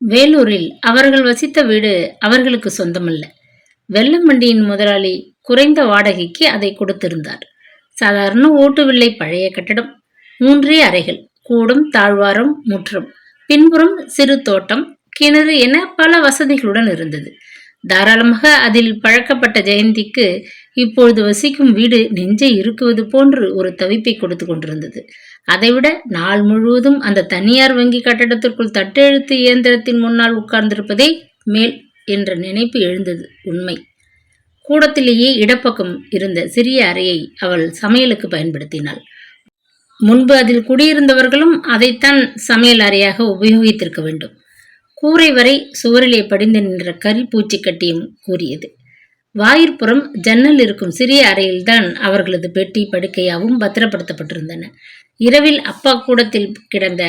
வேலூரில் அவர்கள் வசித்த வீடு அவர்களுக்கு சொந்தமல்ல. வெல்லமண்டியின் முதலாளி குறைந்த வாடகைக்கு அதை கொடுத்திருந்தார். சாதாரண ஓட்டு வில்லை பழைய கட்டடம். 3 அறைகள், கூடம், தாழ்வாரம், முற்றம், பின்புறம் சிறு தோட்டம், கிணறு என பல வசதிகளுடன் இருந்தது. தாராளமாக அதில் பழக்கப்பட்ட ஜெயந்திக்கு இப்பொழுது வசிக்கும் வீடு நெஞ்சை இருக்குவது போன்று ஒரு தவிப்பை கொடுத்து கொண்டிருந்தது. அதைவிட நாள் முழுவதும் அந்த தனியார் வங்கி கட்டடத்திற்குள் தட்டெழுத்து இயந்திரத்தின் முன்னால் உட்கார்ந்திருப்பதே மேல் என்ற நினைப்பு எழுந்தது. உண்மை. கூடத்திலேயே இடப்பக்கம் இருந்த சிறிய அறையை அவள் சமையலுக்கு பயன்படுத்தினாள். முன்பு அதில் குடியிருந்தவர்களும் அதைத்தான் சமையல் அறையாக உபயோகித்திருக்க வேண்டும். கூரை வரை சுவரிலே படிந்து நின்ற கரி பூச்சி கட்டியும் கூறியது. வாயிற்புறம் ஜன்னல் இருக்கும் சிறிய அறையில்தான் அவர்களது பெட்டி படுக்கையாகவும் பத்திரப்படுத்தப்பட்டிருந்தன. இரவில் அப்பா கூடத்தில் கிடந்த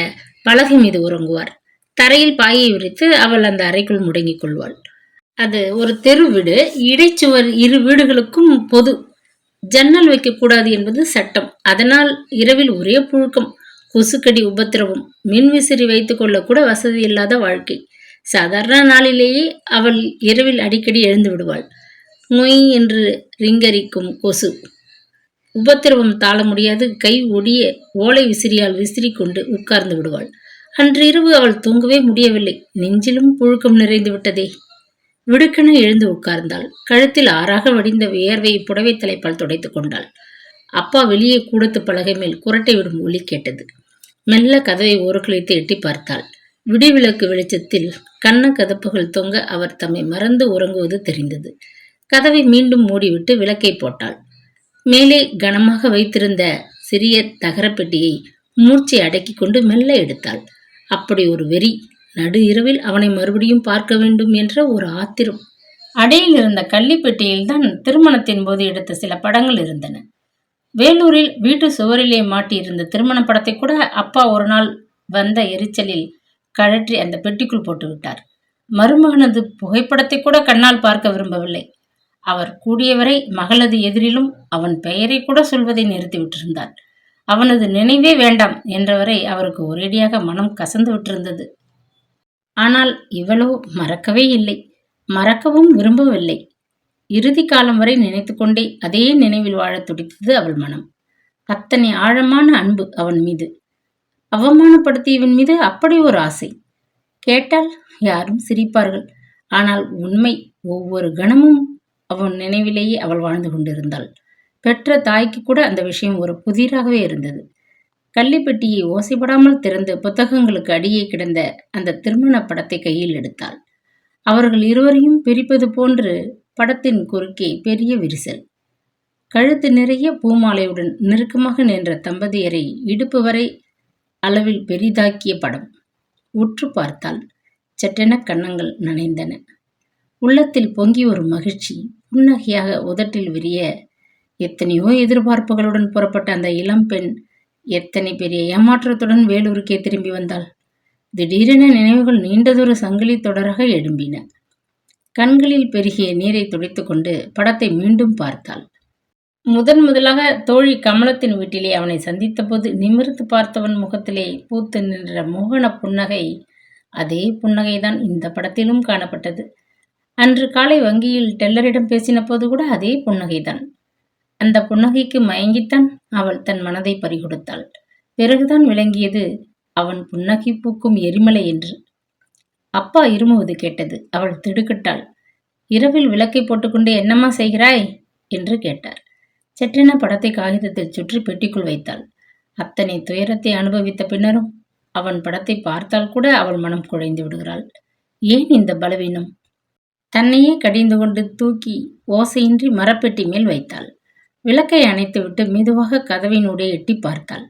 பலகை மீது உறங்குவார். தரையில் பாயை விரித்து அவள் அந்த அறைக்குள் முடங்கிக் கொள்வாள். அது ஒரு தெரு வீடு. இடைச்சுவர் இரு வீடுகளுக்கும் பொது. ஜன்னல் வைக்கக்கூடாது என்பது சட்டம். அதனால் இரவில் ஒரே புழுக்கம், கொசுக்கடி உபத்திரவம், மின்விசிறி வைத்துக் கொள்ள கூட வசதி இல்லாத வாழ்க்கை. சாதாரண நாளிலேயே அவள் இரவில் அடிக்கடி எழுந்து விடுவாள். மொய் என்று ரிங்கரிக்கும் கொசு. உபத்திரவம் தாழ முடியாது கை ஒடிய ஓலை விசிறியால் விசிறி கொண்டு உட்கார்ந்து விடுவாள். அன்று இரவு அவள் தூங்கவே முடியவில்லை. நெஞ்சிலும் புழுக்கம் நிறைந்து விட்டதே. விடுக்கென எழுந்து உட்கார்ந்தாள். கழுத்தில் ஆறாக வடிந்த வியர்வை புடவை தலைப்பால் துடைத்துக் கொண்டாள். அப்பா வெளியே கூடத்து பலகை மேல் குரட்டை விடும் ஒலி கேட்டது. மெல்ல கதவை ஓரக்குளித்து எட்டி பார்த்தாள். விடிவிளக்கு வெளிச்சத்தில் கண்ண கதப்புகள் தொங்க அவர் தம்மை மறந்து உறங்குவது தெரிந்தது. கதவை மீண்டும் மூடிவிட்டு விளக்கை போட்டாள். மேலே கனமாக வைத்திருந்த சிறிய தகரப்பெட்டியை மூர்ச்சை அடக்கி கொண்டு மெல்ல எடுத்தாள். அப்படி ஒரு வெறி. நடு இரவில் அவனை மறுபடியும் பார்க்க வேண்டும் என்ற ஒரு ஆத்திரம். அடையில் இருந்த கள்ளிப்பெட்டியில்தான் திருமணத்தின் போது எடுத்த சில படங்கள் இருந்தன. வேலூரில் வீட்டு சுவரிலே மாட்டியிருந்த திருமண படத்தை கூட அப்பா ஒரு நாள் வந்த எரிச்சலில் கழற்றி அந்த பெட்டிக்குள் போட்டு விட்டார். மருமகனது புகைப்படத்தை கூட கண்ணால் பார்க்க விரும்பவில்லை. அவர் கூடியவரை மகளது எதிரிலும் அவன் பெயரை கூட சொல்வதை நிறுத்திவிட்டிருந்தார். அவனது நினைவே வேண்டாம் என்றவரை அவருக்கு ஒரேடியாக மனம் கசந்து விட்டிருந்தது. ஆனால் இவளோ மறக்கவே இல்லை, மறக்கவும் விரும்பவில்லை. இறுதி காலம் வரை நினைத்து கொண்டே அதே நினைவில் வாழ துடித்தது அவள் மனம். அத்தனை ஆழமான அன்பு அவன் மீது. அவமானப்படுத்தியவன் மீது அப்படி ஒரு ஆசை. கேட்டால் யாரும் சிரிப்பார்கள். ஆனால் உண்மை. ஒவ்வொரு கணமும் அவன் நினைவிலேயே அவள் வாழ்ந்து கொண்டிருந்தாள். பெற்ற தாய்க்கு கூட அந்த விஷயம் ஒரு புதிராகவே இருந்தது. கள்ளிப்பெட்டியை ஓசைப்படாமல் திறந்து புத்தகங்களுக்கு அடியே கிடந்த அந்த திருமண படத்தை கையில் எடுத்தாள். அவர்கள் இருவரையும் பிரிப்பது போன்று படத்தின் குறுக்கே பெரிய விரிசல். கழுத்து நிறைய பூமாலையுடன் நெருக்கமாக நின்ற தம்பதியரை இடுப்பு வரை அளவில் பெரிதாக்கிய படம். உற்று பார்த்தால் சட்டென கன்னங்கள் நனைந்தன. உள்ளத்தில் பொங்கி ஒரு மகிழ்ச்சி புன்னகையாக உதட்டில் விரிய. எத்தனையோ எதிர்பார்ப்புகளுடன் புறப்பட்ட அந்த இளம்பெண் எத்தனை பெரிய ஏமாற்றத்துடன் வேலூருக்கே திரும்பி வந்தாள். திடீரென நினைவுகள் நீண்டதொரு சங்கிலி தொடராக எழும்பின. கண்களில் பெருகிய நீரை துடைத்து கொண்டு படத்தை மீண்டும் பார்த்தாள். முதலாக தோழி கமலத்தின் வீட்டிலே அவனை சந்தித்த போது நிமிர்ந்து பார்த்தவன் முகத்திலே பூத்து நின்ற மோகன புன்னகை, அதே புன்னகைதான் இந்த படத்திலும் காணப்பட்டது. அன்று காலை வங்கியில் டெல்லரிடம் பேசின போது கூட அதே புன்னகைதான். அந்த புன்னகைக்கு மயங்கித்தான் அவள் தன் மனதை பறிகொடுத்தாள். பிறகுதான் விளங்கியது அவன் புன்னகை பூக்கும் எரிமலை என்று. அப்பா இருமுவது கேட்டது. அவள் திடுக்கிட்டாள். இரவில் விளக்கை போட்டுக்கொண்டு என்னம்மா செய்கிறாய் என்று கேட்டார். சற்றென படத்தை காகிதத்தில் சுற்றி பெட்டிக்குள் வைத்தாள். அத்தனை துயரத்தை அனுபவித்த பின்னரும் அவன் படத்தை பார்த்தால் கூட அவள் மனம் குழைந்து விடுகிறாள். ஏன் இந்த பலவீனம்? தன்னையே கடிந்து கொண்டு தூக்கி ஓசையின்றி மரப்பெட்டி மேல் வைத்தாள். விளக்கை அணைத்துவிட்டு மெதுவாக கதவினூடே எட்டி பார்த்தாள்.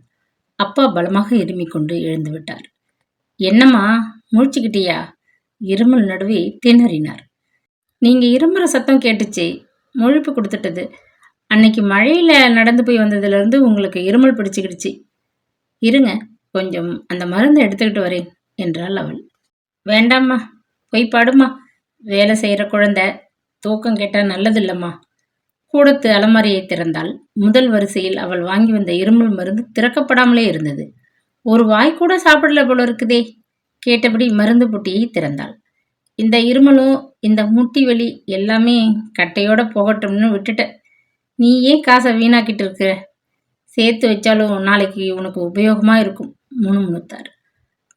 அப்பா பலமாக இருமிக் கொண்டு எழுந்து விட்டார். என்னம்மா, முழிச்சுக்கிட்டியா? இருமல் நடுவே திணறினார். நீங்க இருமுற சத்தம் கேட்டுச்சு, முழிப்பு கொடுத்துட்டது. அன்னைக்கு மழையில நடந்து போய் வந்ததுலேருந்து உங்களுக்கு இருமல் பிடிச்சுக்கிடுச்சு. இருங்க, கொஞ்சம் அந்த மருந்தை எடுத்துக்கிட்டு வரேன் என்றாள் அவள். வேண்டாம்மா, போய் படுமா. வேலை செய்கிற குழந்தை, தூக்கம் கேட்டால் நல்லதில்லம்மா. கூடத்து அலமாரியை திறந்தாள். முதல் வரிசையில் அவள் வாங்கி வந்த இருமல் மருந்து திறக்கப்படாமலே இருந்தது. ஒரு வாய் கூட சாப்பிடல போல இருக்குதே. கேட்டபடி மருந்து புட்டியை திறந்தாள். இந்த இருமலும் இந்த முட்டி வலி எல்லாமே கட்டையோட போகட்டும்னு விட்டுட்ட. நீ ஏன் காசை வீணாக்கிட்டு இருக்க? சேர்த்து வச்சாலும் நாளைக்கு உனக்கு உபயோகமா இருக்கும் முணுமுணுத்தார்.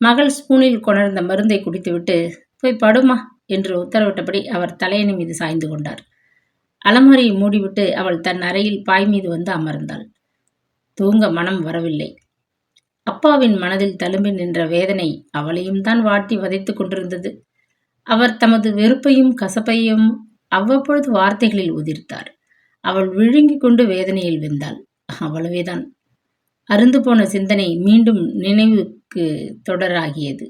மகள் ஸ்பூனில் கொணர்ந்த மருந்தை குடித்துவிட்டு போய் படுமா என்று உத்தரவிட்டபடி அவர் தலையணை மீது சாய்ந்து கொண்டார். அலமாரியை மூடிவிட்டு அவள் தன் அறையில் பாய் மீது வந்து அமர்ந்தாள். தூங்க மனம் வரவில்லை. அப்பாவின் மனதில் தழும்பி நின்ற வேதனை அவளையும் தான் வாட்டி வதைத்துக் கொண்டிருந்தது. அவர் தமது வெறுப்பையும் கசப்பையும் அவ்வப்பொழுது வார்த்தைகளில் உதிர்த்தார். அவள் விழுங்கிக் கொண்டு வேதனையில் வெந்தாள். அவ்வளவேதான். அருந்து போன சிந்தனை மீண்டும் நினைவுக்கு தொடராகியது.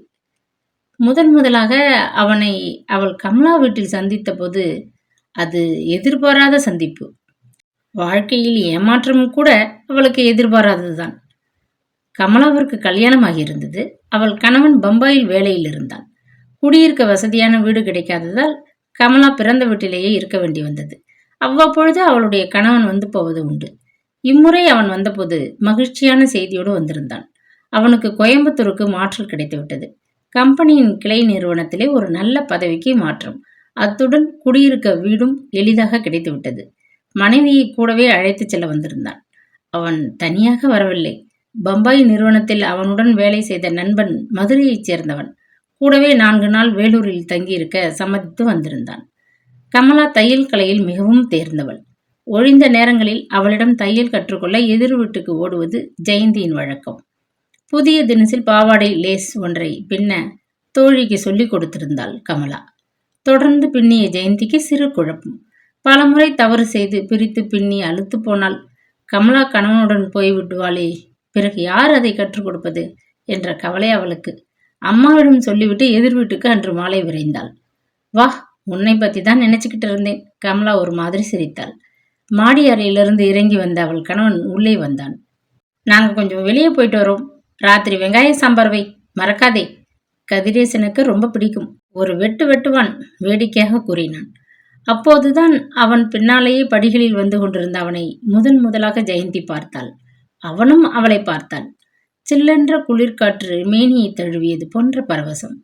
முதலாக அவனை அவள் கமலா வீட்டில் சந்தித்த போது அது எதிர்பாராத சந்திப்பு. வாழ்க்கையில் ஏமாற்றமும் கூட அவளுக்கு எதிர்பாராததுதான். கமலாவிற்கு கல்யாணமாகியிருந்தது. அவள் கணவன் பம்பாயில் வேலையில் இருந்தான். குடியிருக்க வசதியான வீடு கிடைக்காததால் கமலா பிறந்த வீட்டிலேயே இருக்க வேண்டி வந்தது. அவ்வப்பொழுது அவளுடைய கணவன் வந்து போவது உண்டு. இம்முறை அவன் வந்தபோது மகிழ்ச்சியான செய்தியோடு வந்திருந்தான். அவனுக்கு கோயம்புத்தூருக்கு மாற்றல் கிடைத்துவிட்டது. கம்பெனியின் கிளை நிறுவனத்திலே ஒரு நல்ல பதவிக்கு மாற்றம். அத்துடன் குடியிருக்க வீடும் எளிதாக கிடைத்துவிட்டது. மனைவியை கூடவே அழைத்துச் செல்ல வந்திருந்தான். அவன் தனியாக வரவில்லை. பம்பாய் நிறுவனத்தில் அவனுடன் வேலை செய்த நண்பன் மதுரையைச் சேர்ந்தவன். கூடவே 4 நாள் வேலூரில் தங்கியிருக்க சம்மதித்து வந்திருந்தான். கமலா தையல் கலையில் மிகவும் தேர்ந்தவள். ஒழிந்த நேரங்களில் அவளிடம் தையல் கற்றுக்கொள்ள எதிர் வீட்டுக்கு ஓடுவது ஜெயந்தியின் வழக்கம். புதிய தினசில் பாவாடை லேஸ் ஒன்றை பின்ன தோழிக்கு சொல்லிக் கொடுத்திருந்தாள் கமலா. தொடர்ந்து பின்னிய ஜெயந்திக்கு சிறு குழப்பம். பலமுறை தவறு செய்து பிரித்து பின்னி அழுத்து போனாள். கமலா கணவனுடன் போய்விடுவாளே, பிறகு யார் அதை கற்றுக் கொடுப்பது என்ற கவலை அவளுக்கு. அம்மாவிடம் சொல்லிவிட்டு எதிர் வீட்டுக்கு அன்று மாலை விரைந்தாள். வா, உன்னை பத்தி தான் நினைச்சுக்கிட்டு இருந்தேன். கமலா ஒரு மாதிரி சிரித்தாள். மாடி அறையிலிருந்து இறங்கி வந்த அவள் கணவன் உள்ளே வந்தான். நாங்க கொஞ்சம் வெளியே போயிட்டு வரோம். ராத்திரி வெங்காய சாம்பார் வை, மறக்காதே. கதிரேசனுக்கு ரொம்ப பிடிக்கும். ஒரு வெட்டு வெட்டுவான், வேடிக்கையாக கூறினான். அப்போதுதான் அவன் பின்னாலேயே படிகளில் வந்து கொண்டிருந்த அவனை முதலாக ஜெயந்தி பார்த்தாள். அவனும் அவளை பார்த்தான். சில்லென்ற குளிர்காற்று மேனியை தழுவியது போன்ற பரவசம்.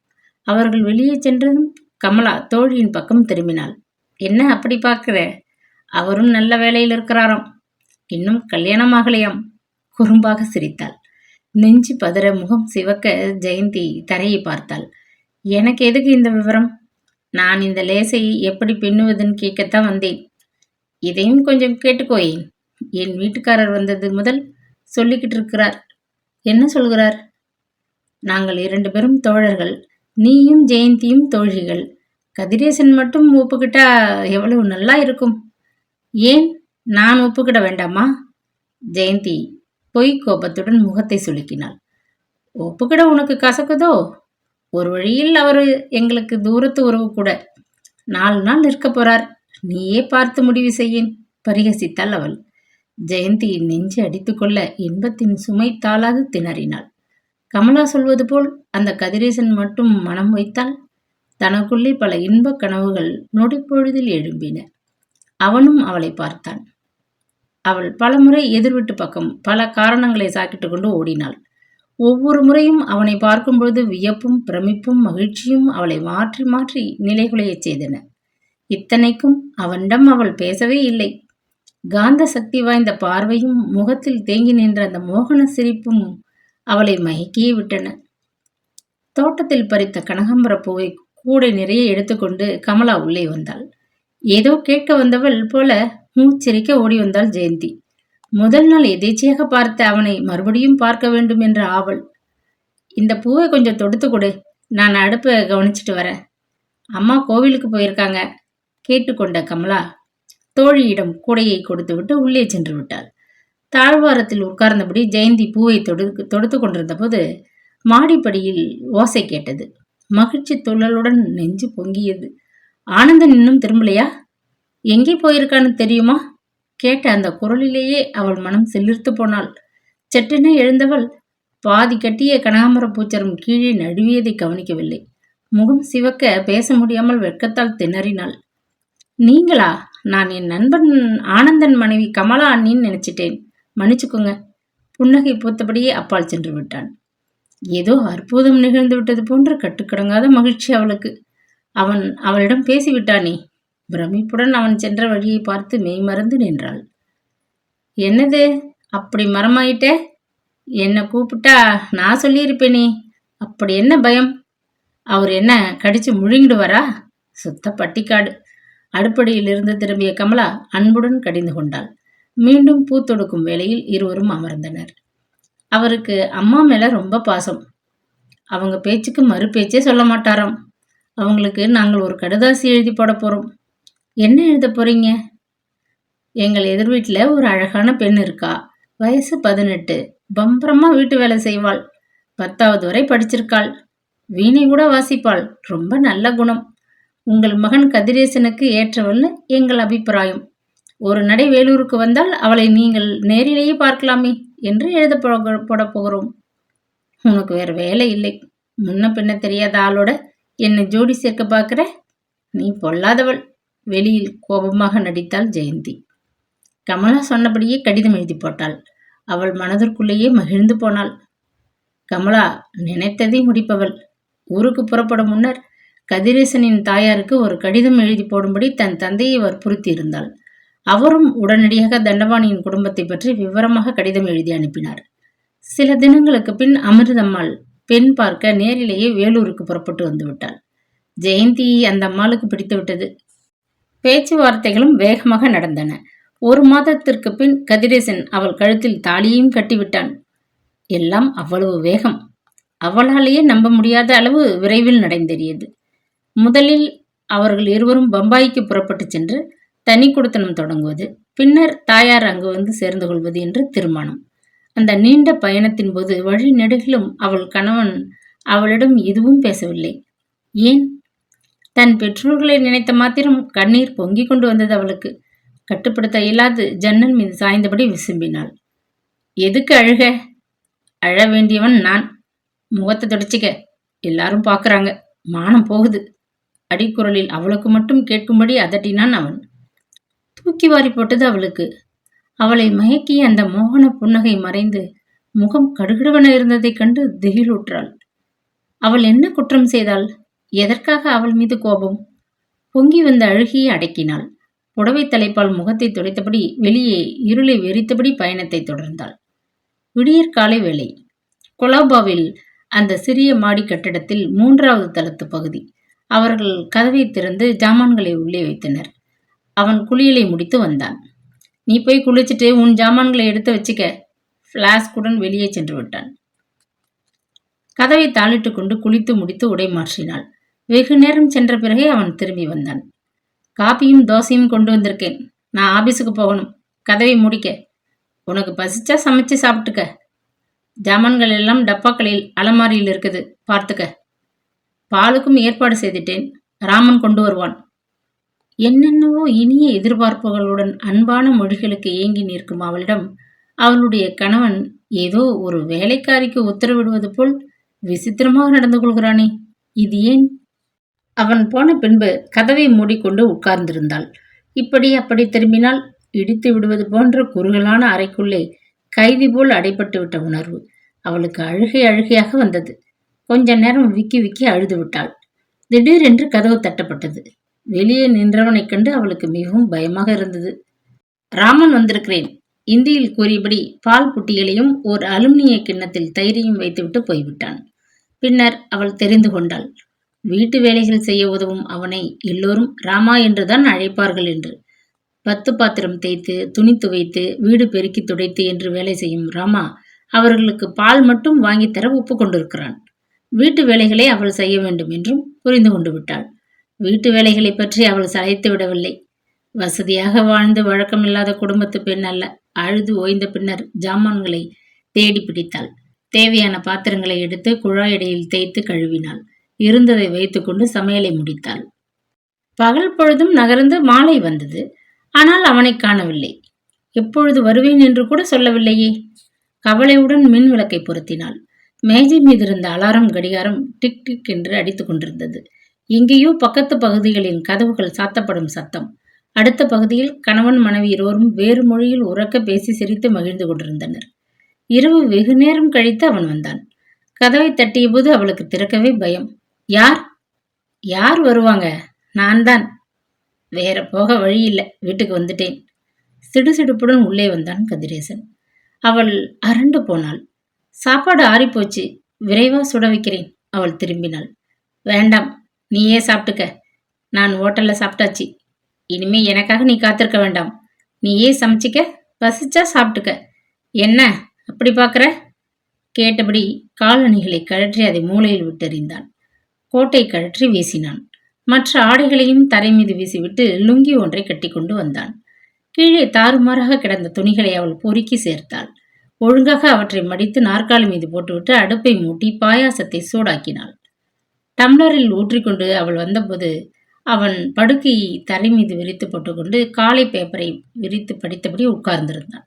அவர்கள் வெளியே சென்றதும் கமலா தோழியின் பக்கம் திரும்பினாள். என்ன அப்படி பார்க்கிற? அவரும் நல்ல வேலையில் இருக்கிறாராம். இன்னும் கல்யாணம் ஆகலையாம். குறும்பாக சிரித்தாள். நெஞ்சு பதற முகம் சிவக்க ஜெயந்தி தரையை பார்த்தாள். எனக்கு எதுக்கு இந்த விவரம்? நான் இந்த லேசை எப்படி பின்னுவதுன்னு கேட்கத்தான் வந்தேன். இதையும் கொஞ்சம் கேட்டுக்கோயேன். என் வீட்டுக்காரர் வந்தது முதல் சொல்லிக்கிட்டு இருக்கிறார். என்ன சொல்கிறார்? நாங்கள் 2 பேரும் தோழர்கள், நீயும் ஜெயந்தியும் தோழிகள். கதிரேசன் மட்டும் ஒப்புக்கிட்டா எவ்வளவு நல்லா இருக்கும். ஏன் நான் ஒப்புக்கிட வேண்டாமா? ஜெயந்தி பொய் கோபத்துடன் முகத்தை சுலுக்கினாள். ஒப்புக்கிட உனக்கு கசக்குதோ? ஒரு வழியில் அவர் எங்களுக்கு தூரத்து உறவு கூட. 4 நாள் இருக்க போறார். நீயே பார்த்து முடிவு செய்யேன், பரிகசித்தாள் அவள். ஜெயந்தியின் நெஞ்சு அடித்துக்கொள்ள இன்பத்தின் சுமை தாளாது திணறினாள். கமலா சொல்வது போல் அந்த கதிரேசன் மட்டும் மனம் வைத்தால் தனக்குள்ளே பல இன்பக் கனவுகள் நொடிப்பொழுதில் எழும்பின. அவனும் அவளை பார்த்தான். அவள் பலமுறை எதிர்விட்டு பக்கம் பல காரணங்களை சாக்கிட்டு கொண்டு ஓடினாள். ஒவ்வொரு முறையும் அவனை பார்க்கும்பொழுது வியப்பும் பிரமிப்பும் மகிழ்ச்சியும் அவளை மாற்றி மாற்றி நிலைகுலையச் செய்தன. இத்தனைக்கும் அவனிடம் அவள் பேசவே இல்லை. காந்த சக்தி வாய்ந்த பார்வையும் முகத்தில் தேங்கி நின்ற அந்த மோகன சிரிப்பும் அவளை மயக்கியே விட்டன. தோட்டத்தில் பறித்த கனகாம்பர பூவை கூடை நிறைய எடுத்துக்கொண்டு கமலா உள்ளே வந்தாள். ஏதோ கேட்க வந்தவள் போல மூச்சிரிக்க ஓடி வந்தாள் ஜெயந்தி. முதல் நாள் எதேச்சையாக பார்த்த அவனை மறுபடியும் பார்க்க வேண்டும் என்ற ஆவல். இந்த பூவை கொஞ்சம் தொடுத்து கொடு, நான் அடுப்பை கவனிச்சிட்டு வரேன். அம்மா கோவிலுக்கு போயிருக்காங்க. கேட்டுக்கொண்ட கமலா தோழியிடம் கூடையை கொடுத்துவிட்டு உள்ளே சென்று விட்டாள். தாழ்வாரத்தில் உட்கார்ந்தபடி ஜெயந்தி பூவை தொடுத்து கொண்டிருந்த போது மாடிப்படியில் ஓசை கேட்டது. மகிழ்ச்சி துள்ளலுடன் நெஞ்சு பொங்கியது. ஆனந்தன் இன்னும் திரும்பலையா? எங்கே போயிருக்கான்னு தெரியுமா? கேட்ட அந்த குரலிலேயே அவள் மனம் சிலிர்த்து போனாள். சட்டென எழுந்தவள் பாதி கட்டிய கனகாம்பர பூச்சரம் கீழே நழுவியதை கவனிக்கவில்லை. முகம் சிவக்க பேச முடியாமல் வெட்கத்தால் திணறினாள். நீங்களா? நான் என் நண்பன் ஆனந்தன் மனைவி கமலா அண்ணின்னு நினைச்சிட்டேன். மன்னிச்சுக்கோங்க. புன்னகை பூத்தபடியே அப்பால் சென்று விட்டான். ஏதோ அற்புதம் நிகழ்ந்து விட்டது போன்ற கட்டுக்கடங்காத மகிழ்ச்சி அவளுக்கு. அவன் அவளிடம் பேசிவிட்டானே! பிரமிப்புடன் அவன் சென்ற வழியை பார்த்து மெய்மறந்து நின்றாள். என்னது, அப்படி மரமாயிட்ட? என்ன கூப்பிட்டா நான் சொல்லியிருப்பேனே. அப்படி என்ன பயம்? அவர் என்ன கடிச்சு முழுங்கிடுவாரா? சுத்த பட்டிக்காடு. அடுப்படியிலிருந்து திரும்பிய கமலா அன்புடன் கடிந்து கொண்டாள். மீண்டும் பூ தொடுக்கும் வேளையில் இருவரும் அமர்ந்தனர். அவருக்கு அம்மா மேல ரொம்ப பாசம். அவங்க பேச்சுக்கு மறு பேச்சே சொல்ல மாட்டாராம். அவங்களுக்கு நாங்கள் ஒரு கடுதாசி எழுதி போட போறோம். என்ன எழுத போறீங்க? எங்கள் எதிர் வீட்டுல ஒரு அழகான பெண் இருக்கா. வயசு 18. பம்பரமா வீட்டு வேலை செய்வாள். 10வது வரை படிச்சிருக்காள். வீணை கூட வாசிப்பாள். ரொம்ப நல்ல குணம். உங்கள் மகன் கதிரேசனுக்கு ஏற்றவள்னு எங்கள் அபிப்பிராயம். ஒரு நடை வேலூருக்கு வந்தால் அவளை நீங்கள் நேரிலேயே பார்க்கலாமே என்று எழுத போட போகிறோம். உனக்கு வேற வேலை இல்லை. முன்ன பின்ன தெரியாத ஆளோட என்னை ஜோடி சேர்க்க பார்க்கிற? நீ பொல்லாதவள். வெளியில் கோபமாக நடித்தாள் ஜெயந்தி. கமலா சொன்னபடியே கடிதம் எழுதி போட்டாள். அவள் மனதிற்குள்ளேயே மகிழ்ந்து போனாள். கமலா நினைத்ததை முடிப்பவள். ஊருக்கு புறப்படும் முன்னர் கதிரேசனின் தாயாருக்கு ஒரு கடிதம் எழுதி போடும்படி தன் தந்தையை வற்புறுத்தி இருந்தாள். அவரும் உடனடியாக தண்டபாணியின் குடும்பத்தை பற்றி விவரமாக கடிதம் எழுதி அனுப்பினார். சில தினங்களுக்கு பின் அமிர்தம்மாள் பெண் பார்க்க நேரிலேயே வேலூருக்கு புறப்பட்டு வந்துவிட்டாள். ஜெயந்தியை அந்த அம்மாளுக்கு பிடித்துவிட்டது. பேச்சுவார்த்தைகளும் வேகமாக நடந்தன. 1 மாதத்திற்கு பின் கதிரேசன் அவள் கழுத்தில் தாலியையும் கட்டிவிட்டான். எல்லாம் அவ்வளவு வேகம். அவளாலேயே நம்ப முடியாத அளவு விரைவில் நடந்தேறியது. முதலில் அவர்கள் இருவரும் பம்பாய்க்கு புறப்பட்டு சென்று தனி குடித்தனம் தொடங்குவது, பின்னர் தாயார் அங்கு வந்து சேர்ந்து கொள்வது என்று தீர்மானம். அந்த நீண்ட பயணத்தின் போது வழி நெடுகிலும் அவள் கணவன் அவளிடம் எதுவும் பேசவில்லை. ஏன்? தன் பெற்றோர்களை நினைத்த மாத்திரம் கண்ணீர் பொங்கிக் கொண்டு வந்தது அவளுக்கு. கட்டுப்படுத்த இயலாது ஜன்னல் மீது சாய்ந்தபடி விசும்பினாள். எதுக்கு அழுக? அழ வேண்டியவன் நான். முகத்தை தொடச்சிக்க. எல்லாரும் பார்க்கறாங்க. மானம் போகுது. அடிக்குரலில் அவளுக்கு மட்டும் கேட்கும்படி அதட்டினான் அவன். தூக்கி வாரி போட்டது அவளுக்கு. அவளை மயக்கிய அந்த மோகன புன்னகை மறைந்து முகம் கடுகடுவென இருந்ததைக் கண்டு திகிலுற்றாள். அவள் என்ன குற்றம் செய்தாள்? எதற்காக அவள் மீது கோபம்? பொங்கி வந்த அழுகியை அடக்கினாள். புடவை தலைப்பால் முகத்தை துடைத்தபடி வெளியே இருளை வெறித்தபடி பயணத்தை தொடர்ந்தாள். விடியற்காலை வேளை. கொலாபாவில் அந்த சிறிய மாடி கட்டிடத்தில் 3வது தளத்து பகுதி. அவர்கள் கதவை திறந்து ஜாமான்களை உள்ளே வைத்தனர். அவன் குளியலை முடித்து வந்தான். நீ போய் குளிச்சுட்டு உன் ஜாமான்களை எடுத்து வச்சுக்க. பிளாஸ்குடன் வெளியே சென்று விட்டான். கதவை தாளிட்டு கொண்டு குளித்து முடித்து உடை மாற்றினாள். வெகு நேரம் சென்ற பிறகே அவன் திரும்பி வந்தான். காப்பியும் தோசையும் கொண்டு வந்திருக்கேன். நான் ஆபீஸுக்கு போகணும். கதவை முடிக்க. உனக்கு பசிச்சா சமைச்சு சாப்பிட்டுக்க. ஜாமான்கள் எல்லாம் டப்பாக்களில் அலமாரியில் இருக்குது, பார்த்துக்க. பாலுக்கும் ஏற்பாடு செய்துட்டேன். ராமன் கொண்டு வருவான். என்னென்னவோ இனிய எதிர்பார்ப்புகளுடன் அன்பான மொழிகளுக்கு ஏங்கி நிற்கும் அவளிடம் அவளுடைய கணவன் ஏதோ ஒரு வேலைக்காரிக்கு உத்தரவிடுவது போல் விசித்திரமாக நடந்து கொள்கிறானே. இது ஏன்? அவன் போன பின்பு கதவை மூடிக்கொண்டு உட்கார்ந்திருந்தாள். இப்படி அப்படி திரும்பினால் இடித்து விடுவது போன்ற குறுகலான அறைக்குள்ளே கைதி போல் அடைபட்டு விட்ட உணர்வு. அவளுக்கு அழுகை அழுகையாக வந்தது. கொஞ்ச நேரம் விக்கி விக்கி அழுது விட்டாள். திடீரென்று கதவு தட்டப்பட்டது. வெளியே நின்றவனைக் கண்டு அவளுக்கு மிகவும் பயமாக இருந்தது. ராமன் வந்திருக்கிறேன். இந்தியில் கூறியபடி பால் புட்டிகளையும் ஓர் அலுமினிய கிண்ணத்தில் தயிரையும் வைத்துவிட்டு போய்விட்டான். பின்னர் அவள் தெரிந்து கொண்டாள். வீட்டு வேலைகள் செய்ய உதவும் அவனை எல்லோரும் ராமா என்றுதான் அழைப்பார்கள் என்று. 10 பாத்திரம் தேய்த்து, துணி துவைத்து, வீடு பெருக்கி துடைத்து என்று வேலை செய்யும் ராமா அவர்களுக்கு பால் மட்டும் வாங்கித்தர ஒப்புக்கொண்டிருக்கிறான். வீட்டு வேலைகளை அவள் செய்ய வேண்டும் என்றும் புரிந்து கொண்டு விட்டாள். வீட்டு வேலைகளை பற்றி அவள் சளைத்து விடவில்லை. வசதியாக வாழ்ந்து வழக்கமில்லாத குடும்பத்து பெண் அல்ல. அழுது ஓய்ந்த பின்னர் ஜாமான்களை தேடி பிடித்தாள். தேவையான பாத்திரங்களை எடுத்து குழாயடியில் தேய்த்து கழுவினாள். இருந்ததை வைத்துக்கொண்டு சமையலை முடித்தாள். பகல் பொழுதும் நகர்ந்து மாலை வந்தது. ஆனால் அவனை காணவில்லை. எப்பொழுது வருவேன் என்று கூட சொல்லவில்லையே. கவலையுடன் மின் விளக்கை பொருத்தினாள். மேஜை மீது இருந்த அலாரம் கடிகாரம் டிக் டிக் என்று அடித்துக் கொண்டிருந்தது. எங்கேயோ பக்கத்து பகுதிகளின் கதவுகள் சாத்தப்படும் சத்தம். அடுத்த பகுதியில் கணவன் மனைவி இருவரும் வேறு மொழியில் உறக்க பேசி சிரித்து மகிழ்ந்து கொண்டிருந்தனர். இரவு வெகு நேரம் கழித்து அவன் வந்தான். கதவை தட்டிய போது அவளுக்கு திறக்கவே பயம். யார்? யார் வருவாங்க? நான் தான். வேற போக வழி இல்லை, வீட்டுக்கு வந்துட்டேன். சிடுசிடுப்புடன் உள்ளே வந்தான் கதிரேசன். அவள் அரண்டு போனாள். சாப்பாடு ஆறிப்போச்சு, விரைவா சுட வைக்கிறேன். அவள் திரும்பினாள். வேண்டாம், நீயே சாப்பிட்டுக்க. நான் ஹோட்டல்ல சாப்பிட்டாச்சு. இனிமே எனக்காக நீ காத்திருக்க வேண்டாம். நீயே சமைச்சிக்க, பசிச்சா சாப்பிட்டுக்க. என்ன அப்படி பார்க்கற? கேட்டபடி காலணிகளை கழற்றி அதை மூலையில் விட்டெறிந்தான். கோட்டை கழற்றி வீசினான். மற்ற ஆடைகளையும் தரை மீது வீசிவிட்டு லுங்கி ஒன்றை கட்டிக்கொண்டு வந்தான். கீழே தாறுமாறாக கிடந்த துணிகளை அவள் பொறுக்கி சேர்த்தாள். ஒழுங்காக அவற்றை மடித்து நாற்காலி மீது போட்டுவிட்டு அடுப்பை மூட்டி பாயாசத்தை சூடாக்கினாள். டம்ளரில் ஊற்றிக்கொண்டு அவள் வந்தபோது அவன் படுக்கையை தரை மீது விரித்து போட்டுக்கொண்டு காலை பேப்பரை விரித்து படித்தபடி உட்கார்ந்திருந்தான்.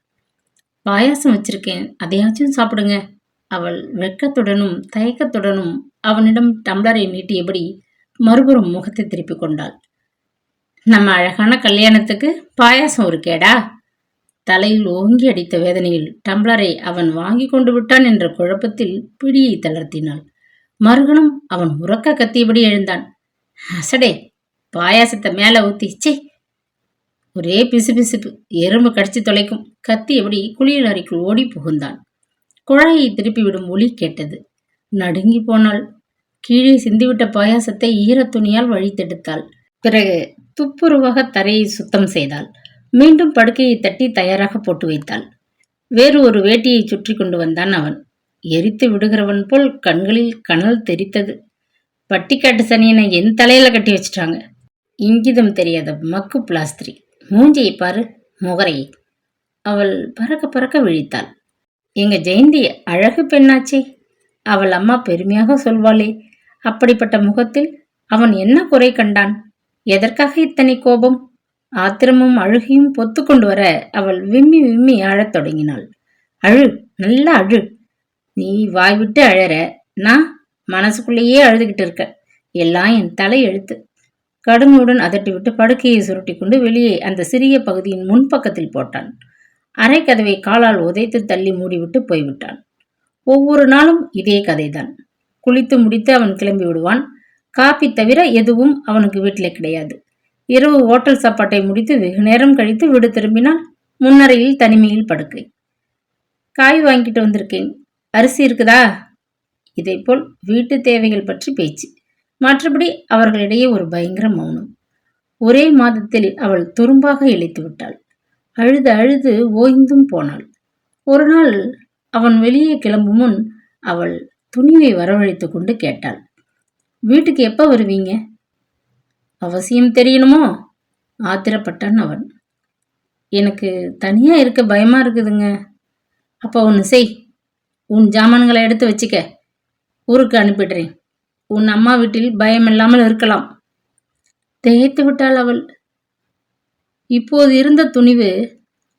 பாயாசம் வச்சிருக்கேன், அதையாச்சும் சாப்பிடுங்க. அவள் வெட்கத்துடனும் தயக்கத்துடனும் அவனிடம் டம்ளரை நீட்டியபடி மறுபுறம் முகத்தை திருப்பிக் கொண்டாள். நம்ம அழகான கல்யாணத்துக்கு பாயாசம் ஒரு கேடா? தலையில் ஓங்கி அடித்த வேதனையில் டம்ளரை அவன் வாங்கி கொண்டு விட்டான் என்ற குழப்பத்தில் பிடியை தளர்த்தினாள். மறுகணம் அவன் உறக்க கத்தியபடி எழுந்தான். அசடே, பாயாசத்தை மேல ஊத்தி, சே! ஒரே பிசுபிசுப்பு, எறும்பு கடிச்சு தொலைக்கும். கத்தியபடி குளியல் அறைக்குள் ஓடி புகுந்தான். குழாயை திருப்பிவிடும் ஒலி கேட்டது. நடுங்கி போனாள். கீழே சிந்திவிட்ட பாயாசத்தை ஈரத் துணியால் வழித்தெடுத்தாள். பிறகு துப்புரவாக தரையை சுத்தம் செய்தாள். மீண்டும் படுக்கையை தட்டி தயாராக போட்டு வைத்தாள். வேறு ஒரு வேட்டியை சுற்றி கொண்டு வந்தான் அவன். எரித்து விடுகிறவன் போல் கண்களில் கனல் தெரித்தது. பட்டிக்காட்டு சனியனை என் தலையில கட்டி வச்சிட்டாங்க. இங்கிதம் தெரியாத மக்கு பிளாஸ்திரி. மூஞ்சியை பாரு, முகரையை. அவள் பறக்க பறக்க விழித்தாள். எங்க ஜெயந்தி அழகு பெண்ணாச்சே, அவள் அம்மா பெருமையாக சொல்வாளே. அப்படிப்பட்ட முகத்தில் அவன் என்ன குறை கண்டான்? எதற்காக இத்தனை கோபம்? ஆத்திரமும் அழுகையும் பொத்து கொண்டு வர அவள் விம்மி விம்மி அழத் தொடங்கினாள். அழு, நல்லா அழு. நீ வாய்விட்டு அழற, நான் மனசுக்குள்ளேயே அழுதுகிட்டு இருக்க. எல்லாம் என் தலை எழுத்து. கடுமையுடன் அதட்டிவிட்டு படுக்கையை சுருட்டி கொண்டு வெளியே அந்த சிறிய பகுதியின் முன்பக்கத்தில் போட்டான். அரை கதவை காலால் உதைத்து தள்ளி மூடிவிட்டு போய்விட்டான். ஒவ்வொரு நாளும் இதே கதைதான். குளித்து முடித்து அவன் கிளம்பி விடுவான். காப்பி தவிர எதுவும் அவனுக்கு வீட்டில் கிடையாது. இரவு ஓட்டல் சாப்பாட்டை முடித்து வெகு நேரம் கழித்து வீடு திரும்பினால் முன்னறையில் தனிமையில் படுக்கை. காய் வாங்கிட்டு வந்திருக்கேன், அரிசி இருக்குதா? இதைப்போல் வீட்டு தேவைகள் பற்றி பேச்சு. மற்றபடி அவர்களிடையே ஒரு பயங்கர மௌனம். ஒரே மாதத்தில் அவள் துரும்பாக இழைத்து விட்டாள். அழுது அழுது ஓய்ந்தும் போனாள். ஒரு நாள் அவன் வெளியே கிளம்பும் முன் அவள் துணிவை வரவழைத்து கொண்டு கேட்டாள். வீட்டுக்கு எப்ப வருவீங்க? அவசியம் தெரியணுமோ? ஆத்திரப்பட்டான் அவன். எனக்கு தனியா இருக்க பயமா இருக்குதுங்க. அப்ப ஒன்று செய், உன் ஜாமான்களை எடுத்து வச்சுக்க, ஊருக்கு அனுப்பிடுறேன். உன் அம்மா வீட்டில் பயமில்லாமல் இருக்கலாம். திகைத்து விட்டாள் அவள். இப்போது இருந்த துணிவு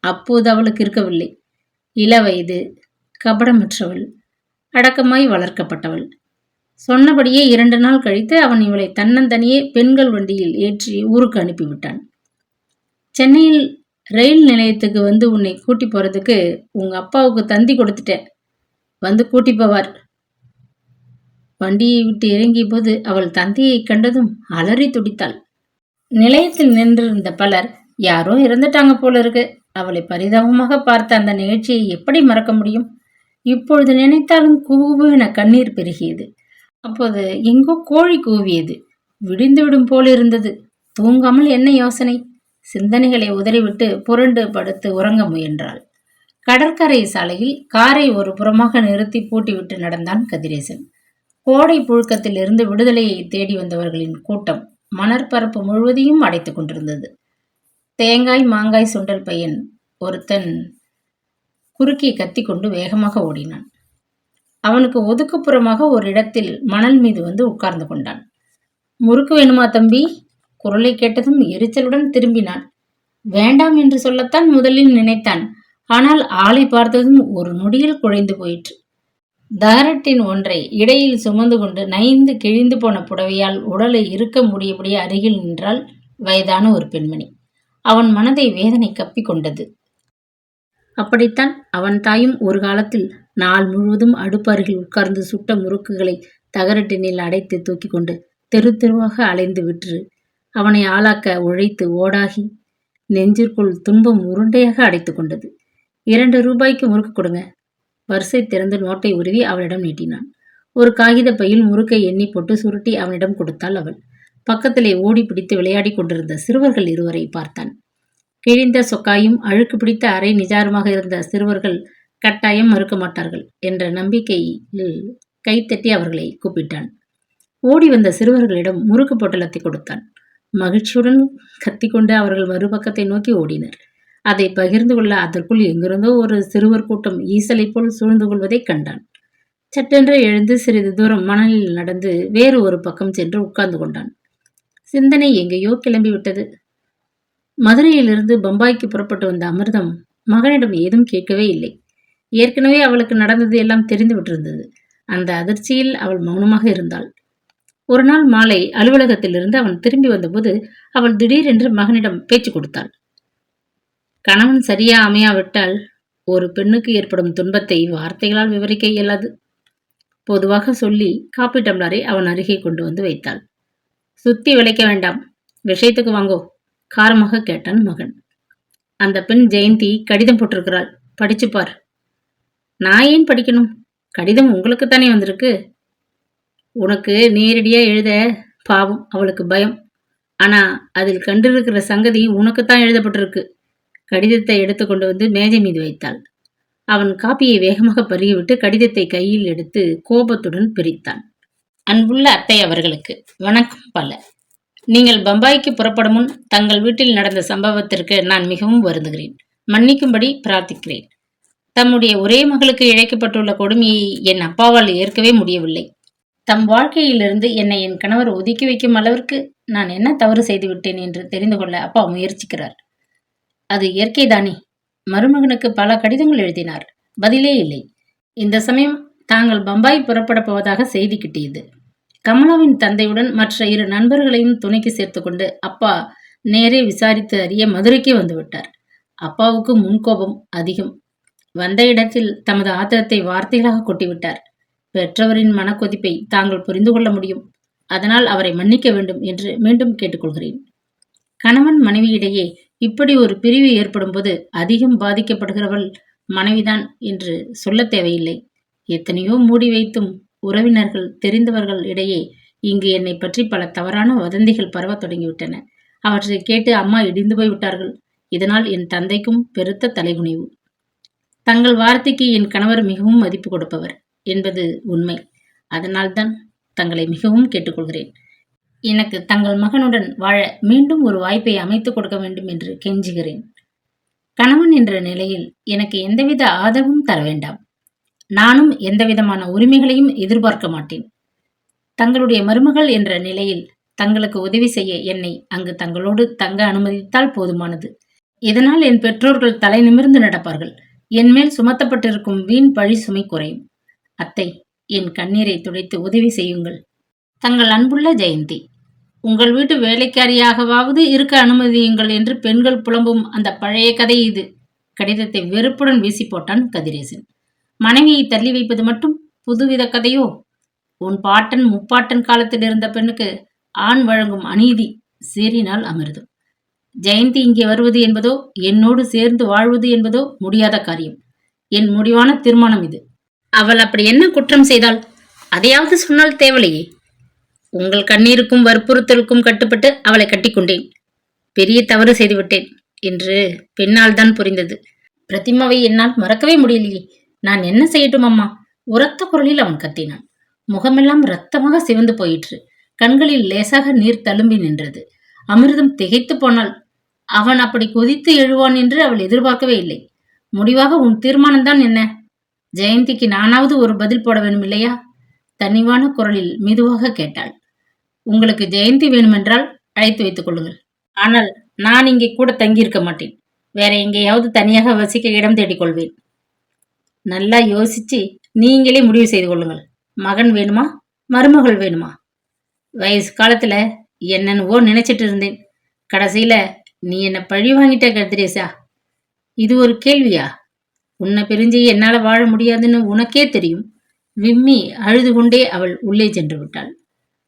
அப்போது அவளுக்கு இருக்கவில்லை. இளவயது, கபடமற்றவள், அடக்கமாய் வளர்க்கப்பட்டவள். சொன்னபடியே 2 நாள் கழித்து அவன் இவளை தன்னந்தனியே பெண்கள் வண்டியில் ஏற்றி ஊருக்கு அனுப்பிவிட்டான். சென்னையில் ரயில் நிலையத்துக்கு வந்து உன்னை கூட்டி போறதுக்கு உங்க அப்பாவுக்கு தந்தி கொடுத்துட்டேன், வந்து கூட்டி போவார். வண்டியை விட்டு இறங்கிய போது அவள் தந்தையை கண்டதும் அலறி துடித்தாள். நிலையத்தில் நின்றிருந்த பலர் யாரோ இறந்துட்டாங்க போல இருக்கு. அவளை பரிதாபமாக பார்த்த அந்த நிகழ்ச்சியை எப்படி மறக்க முடியும்? இப்பொழுது நினைத்தாலும் கூவுவென கண்ணீர் பெருகியது. அப்போது எங்கோ கோழி கூவியது. விடிந்துவிடும் போல் இருந்தது. தூங்காமல் என்ன யோசனை? சிந்தனைகளை உதறிவிட்டு புரண்டு படுத்து உறங்க முயன்றாள். கடற்கரை சாலையில் காரை ஒரு புறமாக நிறுத்தி பூட்டிவிட்டு நடந்தான் கதிரேசன். கோடை புழுக்கத்தில் இருந்து விடுதலையை தேடி வந்தவர்களின் கூட்டம் மணற்பரப்பு முழுவதையும் அடைத்துக் கொண்டிருந்தது. தேங்காய் மாங்காய் சுண்டல் பையன் ஒருத்தன் குறுக்கே கத்தி கொண்டு வேகமாக ஓடினான். அவனுக்கு ஒதுக்குப்புறமாக ஒரு இடத்தில் மணல் மீது வந்து உட்கார்ந்து கொண்டான். முறுக்கு வேணுமா தம்பி? குரலை கேட்டதும் எரிச்சலுடன் திரும்பினான். வேண்டாம் என்று சொல்லத்தான் முதலில் நினைத்தான். ஆனால் ஆளை பார்த்ததும் ஒரு நொடியில் குழைந்து போயிற்று. தகரட்டின் ஒன்றை இடையில் சுமந்து கொண்டு நைந்து கிழிந்து போன புடவையால் உடலை இருக்க முடியபடி அருகில் நின்றால் வயதான ஒரு பெண்மணி. அவன் மனதை வேதனை கப்பி கொண்டது. அப்படித்தான் அவன் தாயும் ஒரு காலத்தில் நாள் முழுவதும் அடுப்பு அருகில் உட்கார்ந்து சுட்ட முறுக்குகளை தகரட்டினில் அடைத்து தூக்கி கொண்டு தெரு தெருவாக அலைந்து விற்று அவனை ஆளாக்க உழைத்து ஓடாகி நெஞ்சிற்குள் துன்பம் உருண்டையாக அடைத்து கொண்டது. 2 ரூபாய்க்கு முறுக்கு கொடுங்க. வரிசை திறந்து நோட்டை உருவி அவளிடம் நீட்டினான். ஒரு காகித பையில் முறுக்கை எண்ணி போட்டு சுருட்டி அவனிடம் கொடுத்தாள் அவள். பக்கத்திலே ஓடி பிடித்து விளையாடி கொண்டிருந்த சிறுவர்கள் இருவரை பார்த்தான். கிழிந்த சொக்காயும் அழுக்கு பிடித்த அரை நிஜாரமாக இருந்த சிறுவர்கள் கட்டாயம் மறுக்க மாட்டார்கள் என்ற நம்பிக்கையில் கைத்தட்டி அவர்களை கூப்பிட்டான். ஓடி வந்த சிறுவர்களிடம் முறுக்கு பொட்டலத்தை கொடுத்தான். மகிழ்ச்சியுடன் கத்திக்கொண்டு அவர்கள் மறுபக்கத்தை நோக்கி ஓடினர். அதை பகிர்ந்து கொள்ள அதற்குள் எங்கிருந்தோ ஒரு சிறுவர் கூட்டம் ஈசலை போல் சூழ்ந்து கொள்வதைக் கண்டான். சட்டென்று எழுந்து சிறிது தூரம் மணலில் நடந்து வேறு ஒரு பக்கம் சென்று உட்கார்ந்து கொண்டான். சிந்தனை எங்கேயோ கிளம்பிவிட்டது. மதுரையிலிருந்து பம்பாய்க்கு புறப்பட்டு வந்த அமிர்தம் மகனிடம் ஏதும் கேட்கவே இல்லை. ஏற்கனவே அவளுக்கு நடந்தது எல்லாம் தெரிந்து விட்டிருந்தது. அந்த அதிர்ச்சியில் அவள் மௌனமாக இருந்தாள். ஒரு நாள் மாலை அலுவலகத்திலிருந்து அவன் திரும்பி வந்தபோது அவள் திடீரென்று மகனிடம் பேச்சு கொடுத்தாள். கணவன் சரியா அமையாவிட்டால் ஒரு பெண்ணுக்கு ஏற்படும் துன்பத்தை வார்த்தைகளால் விவரிக்க இயலாது. பொதுவாக சொல்லி காப்பி டம்ளரை அவன் அருகே கொண்டு வந்து வைத்தாள். சுத்தி விளைக்க வேண்டாம், விஷயத்துக்கு வாங்கோ, காரமாக கேட்டான் மகன். அந்த பெண் ஜெயந்தி கடிதம் போட்டிருக்கிறாள், படிச்சுப்பார். நான் ஏன் படிக்கணும்? கடிதம் உங்களுக்குத்தானே வந்திருக்கு. உனக்கு நேரடியா எழுத பாவம், அவளுக்கு பயம். ஆனா அதில் கண்டிருக்கிற சங்கதி உனக்குத்தான் எழுதப்பட்டிருக்கு. கடிதத்தை எடுத்துக்கொண்டு வந்து மேஜை மீது வைத்தாள். அவன் காப்பியை வேகமாக பருகிவிட்டு கடிதத்தை கையில் எடுத்து கோபத்துடன் பிரித்தான். அன்புள்ள அத்தை அவர்களுக்கு வணக்கம் பல. நீங்கள் பம்பாய்க்கு புறப்படும் முன் தங்கள் வீட்டில் நடந்த சம்பவத்திற்கு நான் மிகவும் வருந்துகிறேன். மன்னிக்கும்படி பிரார்த்திக்கிறேன். தம்முடைய ஒரே மகளுக்கு இழைக்கப்பட்டுள்ள கொடுமையை என் அப்பாவால் ஏற்கவே முடியவில்லை. தம் வாழ்க்கையிலிருந்து என்னை என் கணவர் ஒதுக்கி வைக்கும் அளவிற்கு நான் என்ன தவறு செய்துவிட்டேன் என்று தெரிந்து கொள்ள அப்பா முயற்சிக்கிறார். அது இயற்கைதானே. மருமகனுக்கு பல கடிதங்கள் எழுதினார், பதிலே இல்லை. இந்த சமயம் தாங்கள் பம்பாய் புறப்பட போவதாக செய்தி கிட்டியது. கமலாவின் தந்தையுடன் மற்ற 2 நண்பர்களையும் துணைக்கு சேர்த்துக்கொண்டு அப்பா நேரே விசாரித்து அறிய மதுரைக்கே வந்துவிட்டார். அப்பாவுக்கு முன்கோபம் அதிகம். வந்த இடத்தில் தமது ஆத்திரத்தை வார்த்தைகளாக கொட்டிவிட்டார். பெற்றவரின் மனக்கொதிப்பை தாங்கள் புரிந்து கொள்ள முடியும். அதனால் அவரை மன்னிக்க வேண்டும் என்று மீண்டும் கேட்டுக்கொள்கிறேன். கணவன் மனைவியிடையே இப்படி ஒரு பிரிவு ஏற்படும் போது அதிகம் பாதிக்கப்படுகிறவள் மனைவிதான் என்று சொல்ல தேவையில்லை. எத்தனையோ மூடி வைத்தும் உறவினர்கள் தெரிந்தவர்கள் இடையே இங்கு என்னை பற்றி பல தவறான வதந்திகள் பரவத் தொடங்கிவிட்டன. அவற்றை கேட்டு அம்மா இடிந்து போய் விட்டார்கள். இதனால் என் தந்தைக்கும் பெருத்த தலைகுனிவு. தங்கள் வார்த்தைக்கு என் கணவர் மிகவும் மதிப்பு கொடுப்பவர் என்பது உண்மை. அதனால்தான் தங்களை மிகவும் கேட்டுக்கொள்கிறேன். எனக்கு தங்கள் மகனுடன் வாழ மீண்டும் ஒரு வாய்ப்பை அமைத்துக் கொடுக்க வேண்டும் என்று கெஞ்சுகிறேன். கணவன் என்ற நிலையில் எனக்கு எந்தவித ஆதரவும் தர வேண்டாம். நானும் எந்தவிதமான உரிமைகளையும் எதிர்பார்க்க மாட்டேன். தங்களுடைய மருமகள் என்ற நிலையில் தங்களுக்கு உதவி செய்ய என்னை அங்கு தங்களோடு தங்க அனுமதித்தால் போதுமானது. இதனால் என் பெற்றோர்கள் தலை நிமிர்ந்து நடப்பார்கள். என் மேல் சுமத்தப்பட்டிருக்கும் வீண் பழி சுமை குறையும். அத்தை, என் கண்ணீரை துடைத்து உதவி செய்யுங்கள். தங்கள் அன்புள்ள ஜெயந்தி. உங்கள் வீட்டு வேலைக்காரியாகவாவது இருக்க அனுமதியுங்கள் என்று பெண்கள் புலம்பும் அந்த பழைய கதை இது. கடிதத்தை வெறுப்புடன் வீசி போட்டான் கதிரேசன். மனைவியை தள்ளி வைப்பது மட்டும் புதுவித கதையோ? உன் பாட்டன் முப்பாட்டன் காலத்தில் இருந்த பெண்ணுக்கு ஆண் வழங்கும் அநீதி, சீறினால் அமிர்தம். ஜெயந்தி இங்கே வருவது என்பதோ என்னோடு சேர்ந்து வாழ்வது என்பதோ முடியாத காரியம். என் முடிவான தீர்மானம் இது. அவள் அப்படி என்ன குற்றம் செய்தால் அதையாவது சொன்னால் தேவலையே. உங்கள் கண்ணீருக்கும் வற்புறுத்தலுக்கும் கட்டுப்பட்டு அவளை கட்டிக்கொண்டேன். பெரிய தவறு செய்துவிட்டேன் என்று பின்னால் தான் புரிந்தது. பிரதிமாவை என்னால் மறக்கவே முடியலையே. நான் என்ன செய்யட்டும் அம்மா? உரத்த குரலில் அவன் கத்தினான். முகமெல்லாம் இரத்தமாக சிவந்து போயிற்று. கண்களில் லேசாக நீர் தழும்பி நின்றது. அமிர்தம் திகைத்து போனாள். அவன் அப்படி கொதித்து எழுவான் என்று அவள் எதிர்பார்க்கவே இல்லை. முடிவாக உன் தீர்மானம்தான் என்ன? ஜெயந்திக்கு நானாவது ஒரு பதில் போட வேண்டும் இல்லையா? தனிவான குரலில் மெதுவாக கேட்டாள். உங்களுக்கு ஜெயந்தி வேணுமென்றால் அழைத்து வைத்துக் கொள்ளுங்கள். ஆனால் நான் இங்கே கூட தங்கியிருக்க மாட்டேன். வேற எங்கேயாவது தனியாக வசிக்க இடம் தேடிக்கொள்வேன். நல்லா யோசிச்சு நீங்களே முடிவு செய்து கொள்ளுங்கள். மகன் வேணுமா, மருமகள் வேணுமா? வயசு காலத்துல என்னென்னவோ நினைச்சிட்டு இருந்தேன். கடைசியில நீ என்ன பழி வாங்கிட்ட கதிரேசா. இது ஒரு கேள்வியா? உன்னை பிரிஞ்சு என்னால வாழ முடியாதுன்னு உனக்கே தெரியும். விம்மி அழுது கொண்டே அவள் உள்ளே சென்று விட்டாள்.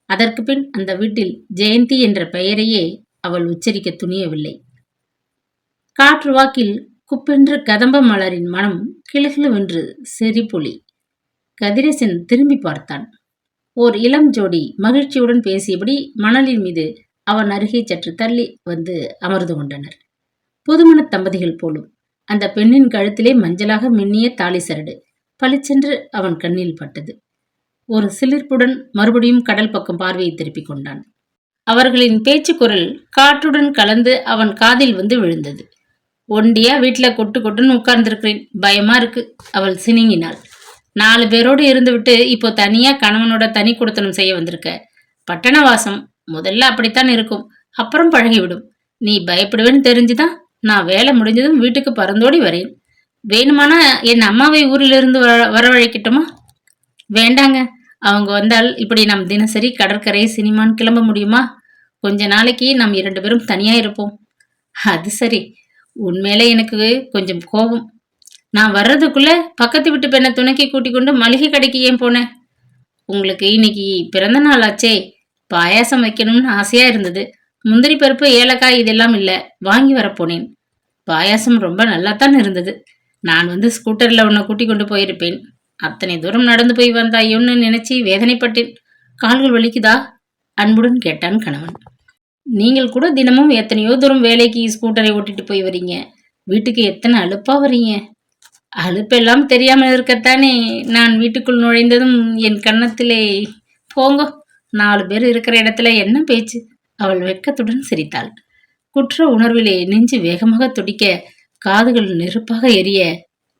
அதற்கு பின் அந்த வீட்டில் ஜெயந்தி என்ற பெயரையே அவள் உச்சரிக்க துணியவில்லை. காற்று வாக்கில் குப்பென்று கதம்ப மலரின் மனம் கிளுகிளுவென்று செறிபொலி. கதிரேசன் திரும்பி பார்த்தான். ஓர் இளம் ஜோடி மகிழ்ச்சியுடன் பேசியபடி மணலின் மீது அவன் அருகே சற்று தள்ளி வந்து அமர்ந்து கொண்டனர். புதுமண தம்பதிகள் போலும். அந்த பெண்ணின் கழுத்திலே மஞ்சளாக மின்னிய தாலி சரடு பளிச்சென்று அவன் கண்ணில் பட்டது. ஒரு சிலிர்ப்புடன் மறுபடியும் கடல் பக்கம் பார்வையை திருப்பிக் கொண்டான். அவர்களின் பேச்சு குரல் காற்றுடன் கலந்து அவன் காதில் வந்து விழுந்தது. ஒண்டியா வீட்டுல கொட்டு கொட்டுன்னு உட்கார்ந்துருக்கிறேன், பயமா இருக்கு, அவள் சினிங்கினாள். 4 பேரோடு இருந்துவிட்டு இப்போ தனியா கணவனோட தனி குடுத்தனம் செய்ய வந்திருக்க. பட்டணவாசம் முதல்ல அப்படித்தான் இருக்கும், அப்புறம் பழகிவிடும். நீ பயப்படுவேன்னு தெரிஞ்சுதான் நான் வேலை முடிஞ்சதும் வீட்டுக்கு பறந்தோடி வரேன். வேணுமானா என் அம்மாவை ஊரிலிருந்து வரவழைக்கட்டுமா? வேண்டாங்க, அவங்க வந்தால் இப்படி நாம் தினசரி கடற்கரை சினிமான்னு கிளம்ப முடியுமா? கொஞ்ச நாளைக்கு நாம் 2 பேரும் தனியா இருப்போம். அது சரி, உண்மையில எனக்கு கொஞ்சம் கோபம். நான் வர்றதுக்குள்ள பக்கத்து வீட்டு பெண்ணை துணைக்கி கூட்டிக் கொண்டு மளிகை கடைக்கு ஏன் போனேன்? உங்களுக்கு இன்னைக்கு பிறந்த நாள் ஆச்சே, பாயாசம் வைக்கணும்னு ஆசையா இருந்தது. முந்திரி பருப்பு ஏலக்காய் இதெல்லாம் இல்ல, வாங்கி வரப்போனேன். பாயாசம் ரொம்ப நல்லாத்தான் இருந்தது. நான் வந்து ஸ்கூட்டர்ல உன்னை கூட்டிக் கொண்டு போயிருப்பேன். அத்தனை தூரம் நடந்து போய் வந்தாயோன்னு நினைச்சு வேதனைப்பட்டேன். கால்கள் வலிக்குதா? அன்புடன் கேட்டான் கணவன். நீங்கள் கூட தினமும் எத்தனையோ தூரம் வேலைக்கு ஸ்கூட்டரை ஓட்டிட்டு போய் வரீங்க. வீட்டுக்கு எத்தனை அலுப்பா வரீங்க. அலுப்பெல்லாம் தெரியாமல் இருக்கத்தானே நான் வீட்டுக்குள் நுழைந்ததும் என் கன்னத்திலே போங்க, 4 பேர் இருக்கிற இடத்துல என்ன பேச்சு? அவள் வெட்கத்துடன் சிரித்தாள். குற்ற உணர்விலே நெஞ்சு வேகமாக துடிக்க, காதுகள் நெருப்பாக எரிய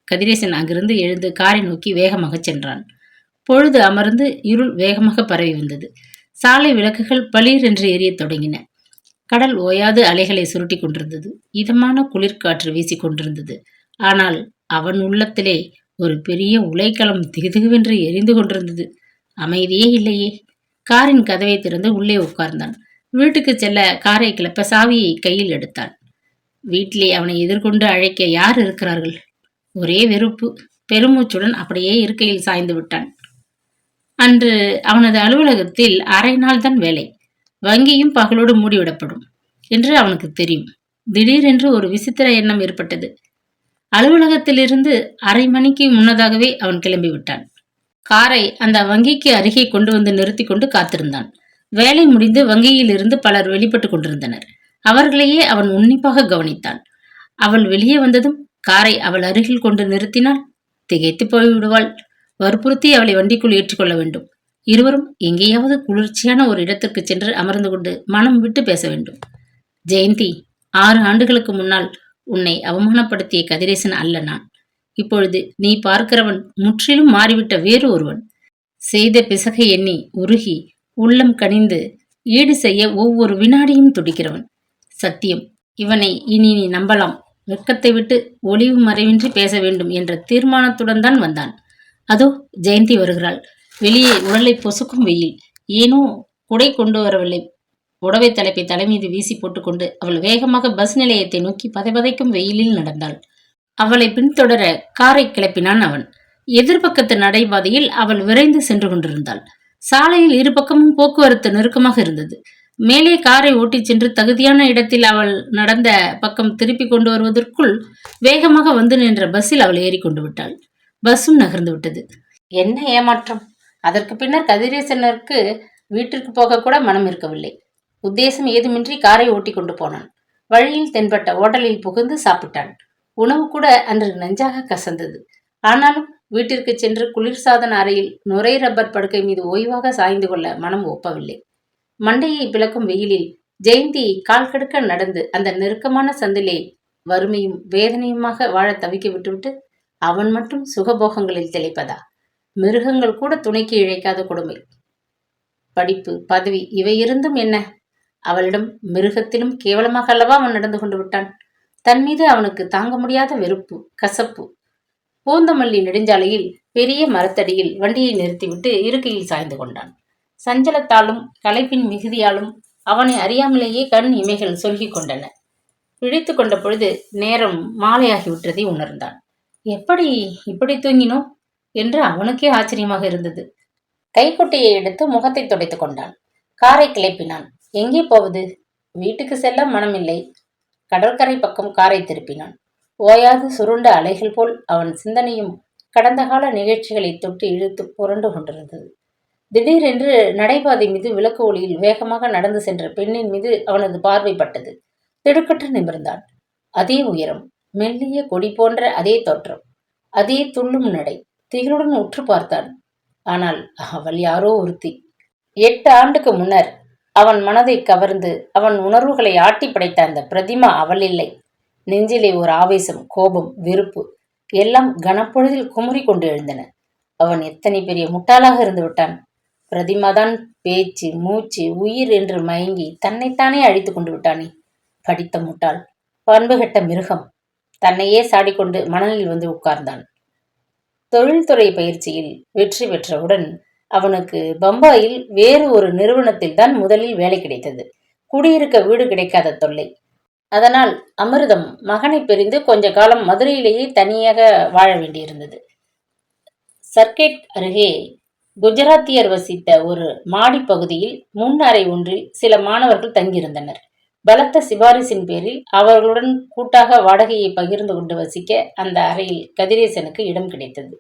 கதிரேசன் அங்கிருந்து எழுந்து காரை நோக்கி வேகமாக சென்றான். பொழுது அமர்ந்து இருள் வேகமாக பரவி வந்தது. சாலை விளக்குகள் பளீர் என்று எரியத் தொடங்கின. கடல் ஓயாது அலைகளை சுருட்டி கொண்டிருந்தது. இதமான குளிர்காற்று வீசிக் கொண்டிருந்தது. ஆனால் அவன் உள்ளத்திலே ஒரு பெரிய உலைக்களம் திகுதிகுவென்று எரிந்து கொண்டிருந்தது. அமைதியே இல்லையே. காரின் கதவை திறந்து உள்ளே உட்கார்ந்தான். வீட்டுக்கு செல்ல காரை கிளப்ப சாவியை கையில் எடுத்தான். வீட்டிலே அவனை எதிர்கொண்டு அழைக்க யார் இருக்கிறார்கள்? ஒரே வெறுப்பு. பெருமூச்சுடன் அப்படியே இருக்கையில் சாய்ந்து விட்டான். அன்று அவனது அலுவலகத்தில் அரை நாள் தான் வேலை. வங்கியும் பகலோடு மூடிவிடப்படும் என்று அவனுக்கு தெரியும். திடீரென்று ஒரு விசித்திர எண்ணம் ஏற்பட்டது. அலுவலகத்திலிருந்து அரை மணிக்கு முன்னதாகவே அவன் கிளம்பிவிட்டான். காரை அந்த வங்கிக்கு அருகே கொண்டு வந்து நிறுத்தி கொண்டு காத்திருந்தான். வேலை முடிந்து வங்கியில் இருந்து பலர் வெளிப்பட்டு கொண்டிருந்தனர். அவர்களையே அவன் உன்னிப்பாக கவனித்தான். அவள் வெளியே வந்ததும் காரை அவள் அருகில் கொண்டு நிறுத்தினால் திகைத்து போய்விடுவாள். வற்புறுத்தி அவளை வண்டிக்குள் ஏற்றிக்கொள்ள வேண்டும். இருவரும் எங்கேயாவது குளிர்ச்சியான ஒரு இடத்திற்கு சென்று அமர்ந்து கொண்டு மனம் விட்டு பேச வேண்டும். ஜெயந்தி, 6 ஆண்டுகளுக்கு முன்னால் உன்னை அவமானப்படுத்திய கதிரேசன் அல்ல நான். இப்பொழுது நீ பார்க்கிறவன் முற்றிலும் மாறிவிட்ட வேறு ஒருவன். செய்த பிசகை எண்ணி உருகி உள்ளம் கனிந்து ஈடு செய்ய ஒவ்வொரு வினாடியும் துடிக்கிறவன். சத்தியம், இவனை இனி நீ நம்பலாம். வெட்கத்தை விட்டு ஒளிவு மறைவின்றி பேச வேண்டும் என்ற தீர்மானத்துடன் தான் வந்தான். அதோ ஜெயந்தி வருகிறாள். வெளியே உடலை பொசுக்கும் வெயில். ஏனோ குடை கொண்டு வரவில்லை. புடவை தலைப்பை தலைமீது வீசி போட்டுக்கொண்டு அவள் வேகமாக பஸ் நிலையத்தை நோக்கி பதைபதைக்கும் வெயிலில் நடந்தாள். அவளை பின்தொடர காரை கிளப்பினான் அவன். எதிர்பக்கத்து நடைபாதையில் அவள் விரைந்து சென்று கொண்டிருந்தாள். சாலையில் இரு பக்கமும் போக்குவரத்து நெருக்கமாக இருந்தது. மேலே காரை ஓட்டிச் சென்று தகுதியான இடத்தில் அவள் நடந்த பக்கம் திருப்பி கொண்டு வருவதற்குள் வேகமாக வந்து நின்ற பஸ்ஸில் அவள் ஏறிக்கொண்டு விட்டாள். பஸ்ஸும் நகர்ந்து விட்டது. என்ன ஏமாற்றம்! அதற்கு பின்னர் கதிரேசனருக்கு வீட்டிற்கு போக கூட மனம் இருக்கவில்லை. உத்தேசம் ஏதுமின்றி காரை ஓட்டி கொண்டு போனான். வழியில் தென்பட்ட ஓட்டலில் புகுந்து சாப்பிட்டான். உணவு கூட அன்று நஞ்சாக கசந்தது. ஆனாலும் வீட்டிற்கு சென்று குளிர்சாதன அறையில் நுரை ரப்பர் படுக்கை மீது ஓய்வாக சாய்ந்து கொள்ள மனம் ஒப்பவில்லை. மண்டையை பிளக்கும் வெயிலில் ஜெயந்தி கால் கடுக்க நடந்து அந்த நெருக்கமான சந்திலே வறுமையும் வேதனையுமாக வாழ தவிக்க விட்டுவிட்டு அவன் மட்டும் சுகபோகங்களில் திளைப்பதா? மிருகங்கள் கூட துணைக்கு இழைக்காத கொடுமை. படிப்பு, பதவி இவை இருந்தும் என்ன? அவளிடம் மிருகத்திலும் கேவலமாக அல்லவா அவன் நடந்து கொண்டு விட்டான். தன் மீது அவனுக்கு தாங்க முடியாத வெறுப்பு, கசப்பு. பூந்தமல்லி நெடுஞ்சாலையில் பெரிய மரத்தடியில் வண்டியை நிறுத்திவிட்டு இருக்கையில் சாய்ந்து கொண்டான். சஞ்சலத்தாலும் களைப்பின் மிகுதியாலும் அவனை அறியாமலேயே கண் இமைகள் சொல்கிக் கொண்டன. விழித்து கொண்ட பொழுது நேரம் மாலையாகிவிட்டதை உணர்ந்தான். எப்படி இப்படி தூங்கினோம் என்று அவனுக்கே ஆச்சரியமாக இருந்தது. கைக்குட்டையை எடுத்து முகத்தை துடைத்துக் கொண்டான். காரை கிளப்பினான். எங்கே போவது? வீட்டுக்கு செல்ல மனமில்லை. கடற்கரை பக்கம் காரை திருப்பினான். ஓயாது சுருண்ட அலைகள் போல் அவன் சிந்தனையும் கடந்த கால நிகழ்ச்சிகளை தொட்டு இழுத்து புரண்டு கொண்டிருந்தது. திடீரென்று நடைபாதை மீது விளக்கு ஒளியில் வேகமாக நடந்து சென்ற பெண்ணின் மீது அவனது பார்வை பட்டது. திடுக்கற்று நிமிர்ந்தான். அதே உயரம், மெல்லிய கொடி போன்ற அதே தோற்றம், அதே துள்ளும் நடை. திகிலுடன் உற்று பார்த்தான். ஆனால் அவள் யாரோ ஒருத்தி. 8 ஆண்டுக்கு முன்னர் அவன் மனதை கவர்ந்து அவன் உணர்வுகளை ஆட்டி படைத்த அந்த பிரதிமா அவள் இல்லை. நெஞ்சிலே ஒரு ஆவேசம், கோபம், வெறுப்பு எல்லாம் கனப்பொழுதில் குமுறி கொண்டு எழுந்தன. அவன் எத்தனை பெரிய முட்டாளாக இருந்து விட்டான். பிரதிமாதான் பேச்சு, மூச்சு, உயிர் என்று மயங்கி தன்னைத்தானே அழித்து கொண்டு விட்டானே. படித்த முட்டாள், பண்புகெட்ட மிருகம். தன்னையே சாடிக்கொண்டு மணலில் வந்து உட்கார்ந்தான். தொழில்துறை பயிற்சியில் வெற்றி பெற்றவுடன் அவனுக்கு பம்பாயில் வேறு ஒரு நிறுவனத்தில் தான் முதலில் வேலை கிடைத்தது. குடியிருக்க வீடு கிடைக்காத தொல்லை. அதனால் அமிர்தம் மகனை பிரிந்து கொஞ்ச காலம் மதுரையிலேயே தனியாக வாழ வேண்டியிருந்தது. சர்க்கேட் அருகே குஜராத்தியர் வசித்த ஒரு மாடி பகுதியில் முன் அறை ஒன்றில் சில மாணவர்கள் தங்கியிருந்தனர். பலத்த சிபாரிசின் பேரில் அவர்களுடன் கூட்டாக வாடகையை பகிர்ந்து கொண்டு வசிக்க அந்த அறையில் கதிரேசனுக்கு இடம் கிடைத்தது.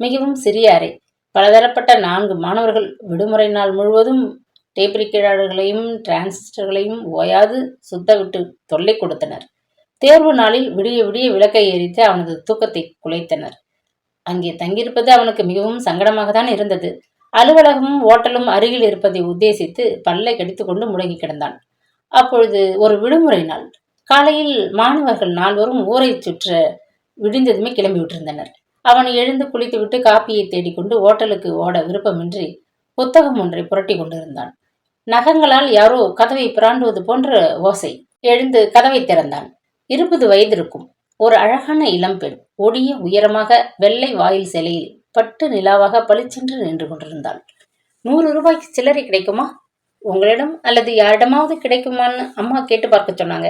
மிகவும் சிறிய அறை. பலதரப்பட்ட 4 மாணவர்கள் விடுமுறை நாள் முழுவதும் டேப் ரிக்கார்டர்களையும் டிரான்சிஸ்டர்களையும் ஓயாது சுத்தவிட்டு தொல்லை கொடுத்தனர். தேர்வு நாளில் விடிய விடிய விளக்கை எரித்து அவனது தூக்கத்தை குலைத்தனர். அங்கே தங்கியிருப்பது அவனுக்கு மிகவும் சங்கடமாக தான் இருந்தது. அலுவலகமும் ஓட்டலும் அருகில் இருப்பதை உத்தேசித்து பல்லை கடித்துக் கொண்டு முடங்கி கிடந்தான். அப்பொழுது ஒரு விடுமுறை நாள். காலையில் மாணவர்கள் 4வரும் ஊரை சுற்ற விடிந்ததுமே கிளம்பி விட்டிருந்தனர். அவன் எழுந்து குளித்துவிட்டு காப்பியை தேடிக்கொண்டு ஓட்டலுக்கு ஓட விருப்பமின்றி புத்தகம் ஒன்றை புரட்டி கொண்டிருந்தான். நகங்களால் யாரோ கதவை பிராண்டுவது போன்ற ஓசை. எழுந்து கதவை திறந்தான். 20 வயது இருக்கும். ஒரு அழகான இளம்பெண் ஒடிய உயரமாக வெள்ளை வாயில் சிலையில் பட்டு நிலாவாக பளிச்சென்று நின்று கொண்டிருந்தாள். 100 ரூபாய்க்கு சில்லறை கிடைக்குமா? உங்களிடம் அல்லது யாரிடமாவது கிடைக்குமான்னு அம்மா கேட்டு பார்க்க சொன்னாங்க.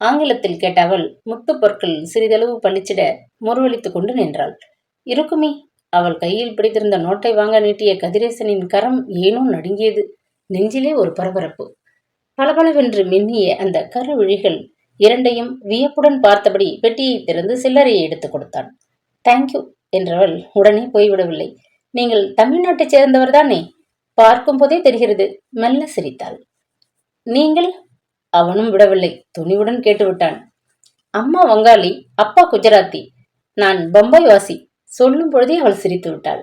ஆங்கிலத்தில் கேட்ட அவள் முத்து பொருட்கள் சிறிதளவு பளிச்சிட முறுவலித்துக் கொண்டு நின்றாள். இருக்குமே. அவள் கையில் பிடித்திருந்த நோட்டை வாங்க நீட்டிய கதிரேசனின் கரம் ஏனோ நடுங்கியது. நெஞ்சிலே ஒரு பரபரப்பு. பளபளவென்று மின்னிய அந்த கருவிழிகள் இரண்டையும் வியப்புடன் பார்த்தபடி பெட்டியை திறந்து சில்லறையை எடுத்துக் கொடுத்தான். தேங்க்யூ என்றவள் உடனே போய்விடவில்லை. நீங்கள் தமிழ்நாட்டைச் சேர்ந்தவர்தானே? பார்க்கும் போதே தெரிகிறது. மெல்ல சிரித்தாள். நீங்கள்? அவனும் விடவில்லை. துணிவுடன் கேட்டுவிட்டான். அம்மா வங்காளி, அப்பா குஜராத்தி. நான் பம்பாய் வாசி. சொல்லும் பொழுதே அவள் சிரித்து விட்டாள்.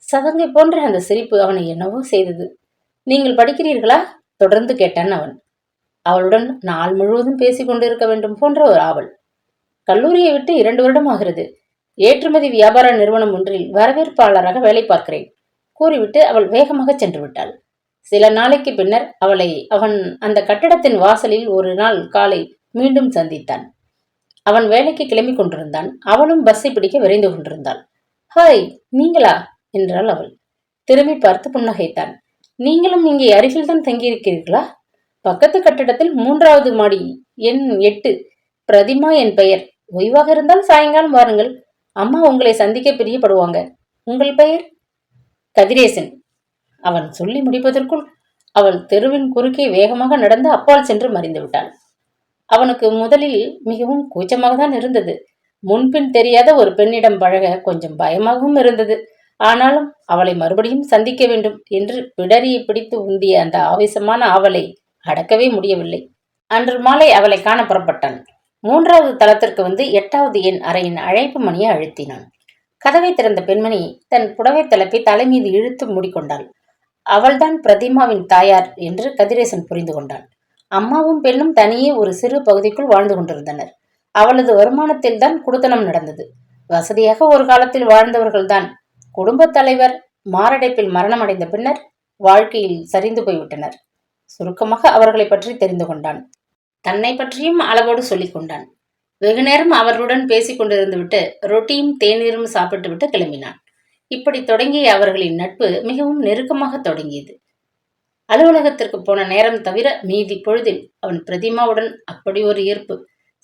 சதங்கை போன்ற அந்த சிரிப்பு அவனை என்னவோ செய்தது. நீங்கள் படிக்கிறீர்களா? தொடர்ந்து கேட்டான் அவன். அவளுடன் நாள் முழுவதும் பேசிக் கொண்டிருக்க வேண்டும் போன்ற ஒரு ஆவல். கல்லூரியை விட்டு 2 வருடம் ஆகிறது. ஏற்றுமதி வியாபார நிறுவனம் ஒன்றில் வரவேற்பாளராக வேலை பார்க்கிறேன் கூறிவிட்டு அவள் வேகமாக சென்று விட்டாள். சில நாளைக்கு பின்னர் அவளை அவன் அந்த கட்டடத்தின் வாசலில் ஒரு நாள் காலை மீண்டும் சந்தித்தான். அவன் வேலைக்கு கிளம்பி கொண்டிருந்தான். அவளும் பஸ்ஸை பிடிக்க விரைந்து கொண்டிருந்தாள். ஹாய், நீங்களா என்றாள் அவள். திரும்பி பார்த்து புன்னகைத்தான். நீங்களும் இங்கே அருகில்தான் தங்கியிருக்கிறீர்களா? பக்கத்து கட்டடத்தில் 3வது மாடி, எண் 8. பிரதிமா என் பெயர். ஓய்வாக இருந்தால் சாயங்காலம் வாருங்கள். அம்மா உங்களை சந்திக்க பிரியப்படுவாங்க. உங்கள் பெயர்? கதிரேசன். அவன் சொல்லி முடிப்பதற்குள் அவள் தெருவின் குறுக்கே வேகமாக நடந்து அப்பால் சென்று மறைந்து விட்டாள். அவனுக்கு முதலில் மிகவும் கூச்சமாக தான் இருந்தது. முன்பின் தெரியாத ஒரு பெண்ணிடம் பழக கொஞ்சம் பயமாகவும் இருந்தது. ஆனாலும் அவளை மறுபடியும் சந்திக்க வேண்டும் என்று பிடரியை பிடித்து உந்திய அந்த ஆவேசமான ஆவலை அடக்கவே முடியவில்லை. அன்று மாலை அவளை காண புறப்பட்டான். 3வது தளத்திற்கு வந்து 8வது எண் அறையின் அழைப்பு மணியை அழுத்தினான். கதவை திறந்த பெண்மணி தன் புடவை தலைப்பை தலைமீது இழுத்து மூடிக்கொண்டாள். அவள்தான் பிரதிமாவின் தாயார் என்று கதிரேசன் புரிந்து கொண்டான். அம்மாவும் பெண்ணும் தனியே ஒரு சிறு பகுதிக்குள் வாழ்ந்து கொண்டிருந்தனர். அவளது வருமானத்தில் தான் குடுத்தனம் நடந்தது. வசதியாக ஒரு காலத்தில் வாழ்ந்தவர்கள்தான். குடும்பத் தலைவர் மாரடைப்பில் மரணம் அடைந்த பின்னர் வாழ்க்கையில் சரிந்து போய்விட்டனர். சுருக்கமாக அவர்களை பற்றி தெரிந்து கொண்டான். தன்னை பற்றியும் அளவோடு சொல்லிக் கொண்டான். வெகு நேரம் அவர்களுடன் பேசிக் கொண்டிருந்து விட்டு ரொட்டியும் தேநீரும் சாப்பிட்டு விட்டு கிளம்பினான். இப்படி தொடங்கிய அவர்களின் நட்பு மிகவும் நெருக்கமாக தொடங்கியது. அலுவலகத்திற்கு போன நேரம் தவிர மீதி பொழுதில் அவன் பிரதிமாவுடன் அப்படி ஒரு ஈர்ப்பு.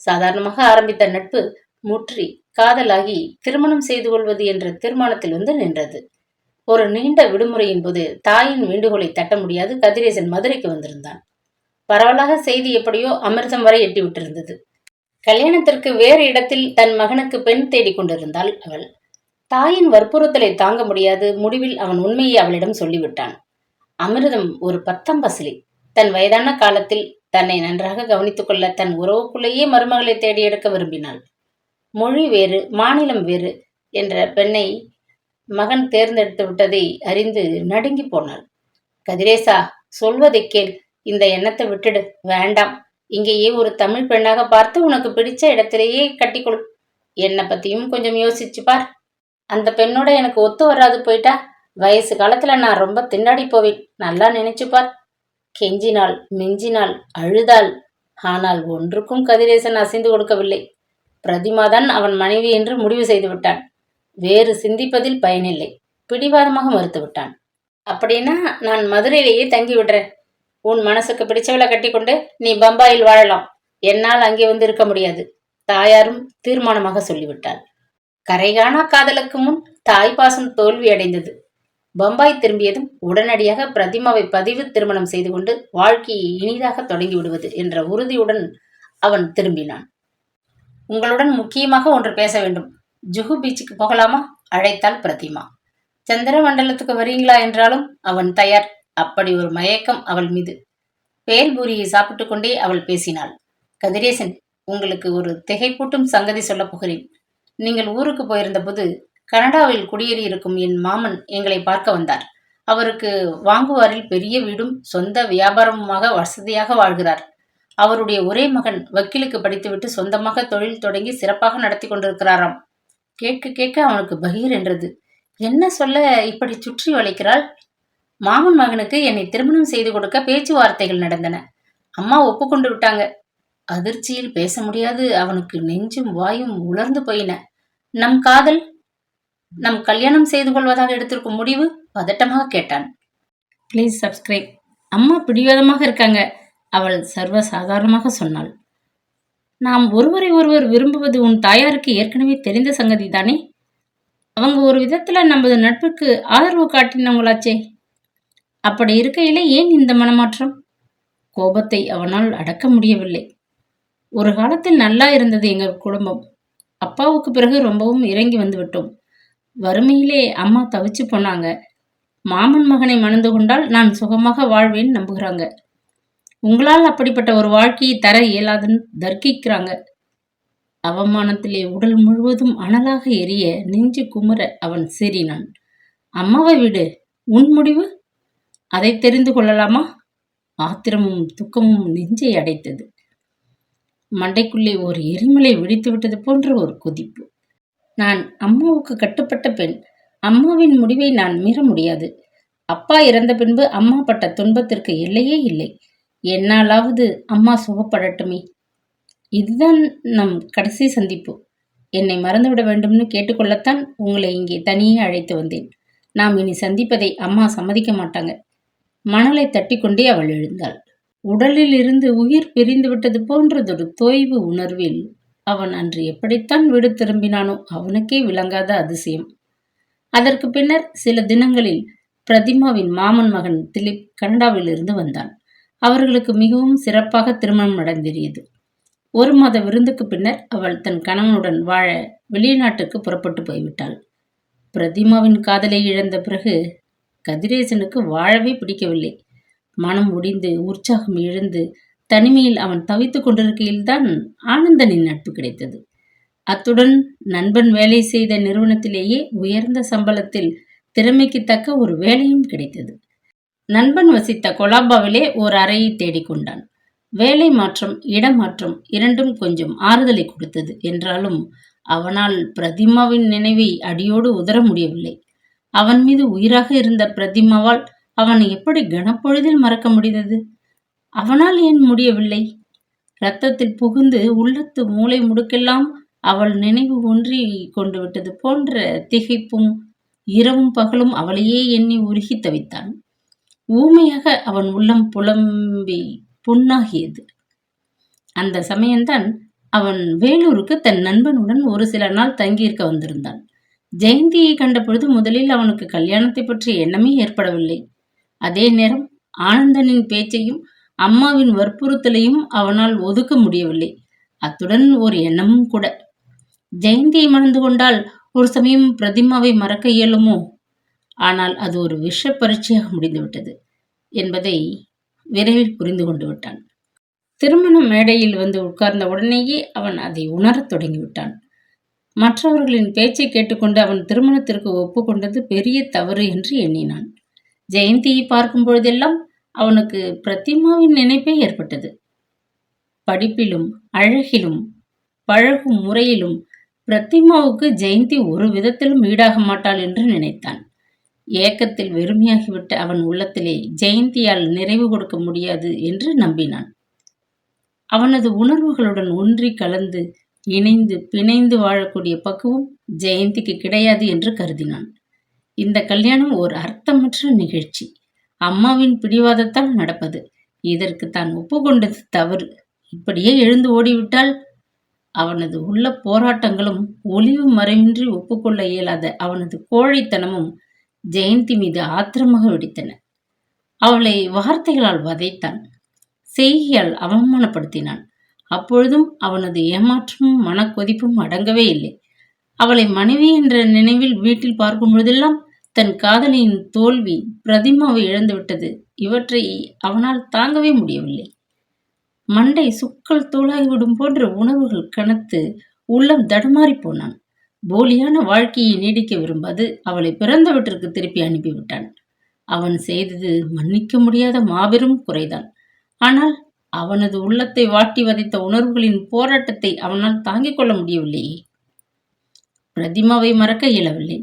சாதாரணமாக ஆரம்பித்த நட்பு முற்றி காதலாகி திருமணம் செய்து கொள்வது என்ற தீர்மானத்தில் வந்து நின்றது. ஒரு நீண்ட விடுமுறையின் போது தாயின் வேண்டுகோளை தட்ட முடியாது கதிரேசன் மதுரைக்கு வந்திருந்தான். பரவலாக செய்தி எப்படியோ அமிர்தம் வரை எட்டி விட்டிருந்தது. கல்யாணத்திற்கு வேறு இடத்தில் தன் மகனுக்கு பெண் தேடிக் கொண்டிருந்தாள் அவள். தாயின் வற்புறுத்தலை தாங்க முடியாது முடிவில் அவன் உண்மையை அவளிடம் சொல்லிவிட்டான். அமிர்தம் ஒரு பத்தம்பசிலி. தன் வயதான காலத்தில் தன்னை நன்றாக கவனித்துக் கொள்ள தன் உறவுக்குள்ளேயே மருமகளை தேடி எடுக்க விரும்பினாள். மொழி வேறு மாநிலம் வேறு என்ற பெண்ணை மகன் தேர்ந்தெடுத்து விட்டதை அறிந்து நடுங்கி போனாள். கதிரேசா, சொல்வதை கேள், இந்த எண்ணத்தை விட்டுடு, வேண்டாம். இங்கேயே ஒரு தமிழ் பெண்ணாக பார்த்து உனக்கு பிடிச்ச இடத்திலேயே கட்டிக்கொள். என்னை பத்தியும் கொஞ்சம் யோசிச்சு பார். அந்த பெண்ணோட எனக்கு ஒத்து வராது போயிட்டா வயசு காலத்துல நான் ரொம்ப திண்டாடி போவேன். நல்லா நினைச்சுப்பார். கெஞ்சினாள், மிஞ்சினாள், அழுதாள். ஆனால் ஒன்றுக்கும் கதிரேசன் அசைந்து கொடுக்கவில்லை. பிரதிமாதான் அவன் மனைவி என்று முடிவு செய்து விட்டான். வேறு சிந்திப்பதில் பயனில்லை. பிடிவாதமாக மறுத்து விட்டான். அப்படின்னா நான் மதுரையிலேயே தங்கி விடுறேன். உன் மனசுக்கு பிடிச்சவளை கட்டிக்கொண்டு நீ பம்பாயில் வாழலாம். என்னால் அங்கே வந்து இருக்க முடியாது. தாயாரும் தீர்மானமாக சொல்லிவிட்டாள். கரைகாணா காதலுக்கு முன் தாய் பாசம் தோல்வி அடைந்தது. பம்பாய் திரும்பியதும் உடனடியாக பிரதிமாவை பதிவு திருமணம் செய்து கொண்டு வாழ்க்கையை இனிதாக தொடங்கி விடுவது என்ற உறுதியுடன் அவன் திரும்பினான். உங்களுடன் முக்கியமாக ஒன்று பேச வேண்டும். ஜுஹு பீச்சுக்கு போகலாமா? அழைத்தாள் பிரதிமா. சந்திர மண்டலத்துக்கு வரீங்களா என்றாலும் அவன் தயார். அப்படி ஒரு மயக்கம் அவள் மீது. பேல்பூரியை சாப்பிட்டுக் கொண்டே அவள் பேசினாள். கதிரேசன், உங்களுக்கு ஒரு திகைப்பூட்டும் சங்கதி சொல்ல போகிறேன். நீங்கள் ஊருக்கு போயிருந்த போது கனடாவில் குடியேறி இருக்கும் என் மாமன் எங்களை பார்க்க வந்தார். அவருக்கு வாங்குவாரில் பெரிய வீடும் சொந்த வியாபாரமுமாக வசதியாக வாழ்கிறார். அவருடைய ஒரே மகன் வக்கீலுக்கு படித்துவிட்டு சொந்தமாக தொழில் தொடங்கி சிறப்பாக நடத்தி கொண்டிருக்கிறாராம். கேட்க கேட்க அவனுக்கு பகீர் என்றது. என்ன சொல்ல இப்படி சுற்றி வளைக்கிறாள்? மாமன் மகனுக்கு என்னை திருமணம் செய்து கொடுக்க பேச்சுவார்த்தைகள் நடந்தன. அம்மா ஒப்புக்கொண்டு விட்டாங்க. அதிர்ச்சியில் பேச முடியாது அவனுக்கு நெஞ்சும் வாயும் உலர்ந்து போயின. நம் காதல், நம் கல்யாணம் செய்து கொள்வதாக எடுத்திருக்கும் முடிவு? பதட்டமாக கேட்டான். Please subscribe. அம்மா பிடிவாதமாக இருக்காங்க, அவள் சர்வ சாதாரணமாக சொன்னாள். நாம் ஒருவரை ஒருவர் விரும்புவது உன் தாயாருக்கு ஏற்கனவே தெரிந்த சங்கதி தானே? அவங்க ஒரு விதத்துல நமது நட்புக்கு ஆதரவு காட்டினவங்களாச்சே. அப்படி இருக்கையிலே ஏன் இந்த மனமாற்றம்? கோபத்தை அவனால் அடக்க முடியவில்லை. ஒரு காலத்தில் நல்லா இருந்தது எங்கள் குடும்பம். அப்பாவுக்கு பிறகு ரொம்பவும் இறங்கி வந்து விட்டோம். வறுமையிலே அம்மா தவிச்சு போனாங்க. மாமன் மகனை மணந்து கொண்டால் நான் சுகமாக வாழ்வேன் நம்புகிறாங்க. உங்களால் அப்படிப்பட்ட ஒரு வாழ்க்கையை தர இயலாதுன்னு தர்க்கிக்கிறாங்க. அவமானத்திலே உடல் முழுவதும் அனலாக எரிய நெஞ்சு குமுற அவன் சீறினான். அம்மாவை விடு, உன் முடிவு? அதை தெரிந்து கொள்ளலாமா? ஆத்திரமும் துக்கமும் நெஞ்சை அடைத்தது. மண்டைக்குள்ளே ஒரு எரிமலை வெடித்து விட்டது போன்ற ஒரு கொதிப்பு. நான் அம்மாவுக்கு கட்டுப்பட்ட பெண். அம்மாவின் முடிவை நான் மீற முடியாது. அப்பா இறந்த பின்பு அம்மா பட்ட துன்பத்திற்கு எல்லையே இல்லை. என்னாலாவது அம்மா சுகப்படட்டுமே. இதுதான் நம் கடைசி சந்திப்பு. என்னை மறந்துவிட வேண்டும்னு கேட்டுக்கொள்ளத்தான் உங்களை இங்கே தனியே அழைத்து வந்தேன். நாம் இனி சந்திப்பதை அம்மா சம்மதிக்க மாட்டாங்க. மணலை தட்டி கொண்டே அவள் எழுந்தாள். உடலில் இருந்து உயிர் பிரிந்து விட்டது போன்றதொரு தோய்வு உணர்வில் அவன் அன்று எப்படித்தான் வீடு திரும்பினானோ அவனுக்கே விளங்காத அதிசயம். அதற்கு பின்னர் சில தினங்களில் பிரதிமாவின் மாமன் மகன் திலீப் கனடாவில் இருந்து வந்தான். அவர்களுக்கு மிகவும் சிறப்பாக திருமணம் நடந்தேறியது. 1 மாத விருந்துக்கு பின்னர் அவள் தன் கணவனுடன் வாழ வெளிநாட்டுக்கு புறப்பட்டு போய்விட்டாள். பிரதிமாவின் காதலை இழந்த பிறகு கதிரேசனுக்கு வாழவே பிடிக்கவில்லை. மனம் ஒடிந்து உற்சாகம் இழந்து தனிமையில் அவன் தவித்துக் கொண்டிருக்கையில்தான் ஆனந்தனின் நட்பு கிடைத்தது. அத்துடன் நண்பன் வேலை செய்த நிறுவனத்திலேயே உயர்ந்த சம்பளத்தில் திறமைக்கு தக்க ஒரு வேலையும் கிடைத்தது. நண்பன் வசித்த கொலாபாவிலே ஓர் அறையை தேடிக்கொண்டான். வேலை மாற்றம், இடமாற்றம் இரண்டும் கொஞ்சம் ஆறுதலை கொடுத்தது என்றாலும் அவனால் பிரதிமாவின் நினைவை அடியோடு உதற முடியவில்லை. அவன் மீது உயிராக இருந்த பிரதிமாவால் அவன் எப்படி கனப்பொழுதில் மறக்க முடிந்தது? அவனால் ஏன் முடியவில்லை? இரத்தத்தில் புகுந்து உள்ளத்து மூளை முடுக்கெல்லாம் அவள் நினைவு ஒன்றி கொண்டு விட்டது போன்ற திகைப்பும் இரவும் பகலும் அவளையே எண்ணி உருகி தவித்தான். ஊமையாக அவன் உள்ளம் புலம்பி புண்ணாகியது. அந்த சமயம்தான் அவன் வேலூருக்கு தன் நண்பனுடன் ஒரு சில நாள் தங்கியிருக்க வந்திருந்தான். ஜெயந்தியை கண்டபொழுது முதலில் அவனுக்கு கல்யாணத்தை பற்றிய எண்ணமே ஏற்படவில்லை. அதே நேரம் ஆனந்தனின் பேச்சையும் அம்மாவின் வற்புறுத்தலையும் அவனால் ஒதுக்க முடியவில்லை. அத்துடன் ஒரு எண்ணமும் கூட. ஜெயந்தியை மணந்து கொண்டால் ஒரு சமயம் பிரதிமாவை மறக்க இயலுமோ? ஆனால் அது ஒரு விஷ பரீட்சையாக முடிந்துவிட்டது என்பதை விரைவில் புரிந்து கொண்டு விட்டான். திருமண மேடையில் வந்து உட்கார்ந்த உடனேயே அவன் அதை உணரத் தொடங்கிவிட்டான். மற்றவர்களின் பேச்சை கேட்டுக்கொண்டு அவன் திருமணத்திற்கு ஒப்புக்கொண்டது பெரிய தவறு என்று எண்ணினான். ஜெயந்தியை பார்க்கும் பொழுதெல்லாம் அவனுக்கு பிரதிமாவின் நினைப்பே ஏற்பட்டது. படிப்பிலும் அழகிலும் பழகும் முறையிலும் பிரதிமாவுக்கு ஜெயந்தி ஒரு விதத்திலும் ஈடாக மாட்டாள் என்று நினைத்தான். ஏக்கத்தில் வெறுமையாகிவிட்ட அவன் உள்ளத்திலே ஜெயந்தியால் நிறைவு கொடுக்க முடியாது என்று நம்பினான். அவனது உணர்வுகளுடன் ஒன்றி கலந்து இணைந்து பிணைந்து வாழக்கூடிய பக்குவம் ஜெயந்திக்கு கிடையாது என்று கருதினான். இந்த கல்யாணம் ஒரு அர்த்தமற்ற நிகழ்ச்சி, அம்மாவின் பிடிவாதத்தால் நடப்பது. இதற்கு தான் ஒப்புக்கொண்டது தவறு. இப்படியே எழுந்து ஓடிவிட்டால் அவனது உள்ள போராட்டங்களும் ஒளிவு மறைவின்றி ஒப்புக்கொள்ள இயலாத அவனது கோழைத்தனமும் ஜெயந்தி மீது ஆத்திரமாக வெடித்தன. அவளை வார்த்தைகளால் வதைத்தான், செய்கையால் அவமானப்படுத்தினான். அப்பொழுதும் அவனது ஏமாற்றமும் மனக்கொதிப்பும் அடங்கவே இல்லை. அவளை மனைவி என்ற நினைவில் வீட்டில் பார்க்கும் பொழுதெல்லாம் தன் காதலியின் தோல்வி, பிரதிமாவை இழந்துவிட்டது, இவற்றை அவனால் தாங்கவே முடியவில்லை. மண்டை சுக்கல் தூளாகிவிடும் போன்ற உணர்வுகள் கனத்து உள்ளம் தடுமாறி போனான். போலியான வாழ்க்கையை நீடிக்க விரும்பாது அவளை பிறந்த வீட்டிற்கு திருப்பி அனுப்பிவிட்டான். அவன் செய்தது மன்னிக்க முடியாத மாபெரும் குறைதான். ஆனால் அவனது உள்ளத்தை வாட்டி வதைத்த உணர்வுகளின் போராட்டத்தை அவனால் தாங்கிக் கொள்ள முடியவில்லையே. பிரதிமாவை மறக்க இயலவில்லை.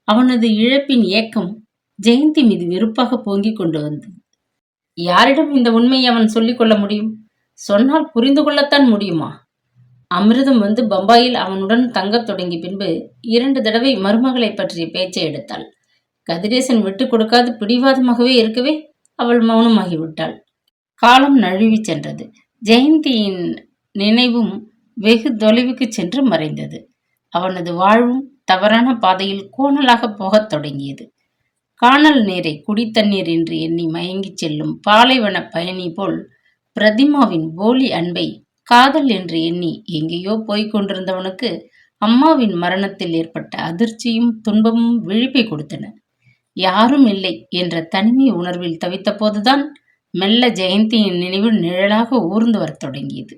அவனது இழப்பின் ஏக்கம் ஜெயந்தி மீது வெறுப்பாக பொங்கிக் கொண்டு வந்தது. யாரிடம் இந்த உண்மையை அவன் சொல்லிக் கொள்ள முடியும்? சொன்னால் புரிந்து கொள்ளத்தான் முடியுமா? அமிர்தம் வந்து பம்பாயில் அவனுடன் தங்கத் தொடங்கி பின்பு 2 தடவை மருமகளை பற்றிய பேச்சை எடுத்தாள். கதிரேசன் விட்டு கொடுக்காது பிடிவாதமாகவே இருக்கவே அவள் மௌனமாகிவிட்டாள். காலம் நழுவி சென்றது. ஜெயந்தியின் நினைவும் வெகு தொலைவுக்கு சென்று மறைந்தது. அவனது வாழ்வும் தவறான பாதையில் கோணலாக போகத் தொடங்கியது. காணல் நீரை குடித்தண்ணீர் என்று எண்ணி மயங்கிச் செல்லும் பாலைவன பயணி போல் பிரதிமாவின் போலி அன்பை காதல் என்று எண்ணி எங்கேயோ போய்க் கொண்டிருந்தவனுக்கு அம்மாவின் மரணத்தில் ஏற்பட்ட அதிர்ச்சியும் துன்பமும் விழிப்பை கொடுத்தன. யாரும் இல்லை என்ற தனிமை உணர்வில் தவித்த போதுதான் மெல்ல ஜெயந்தியின் நினைவு நிழலாக ஊர்ந்து வரத் தொடங்கியது.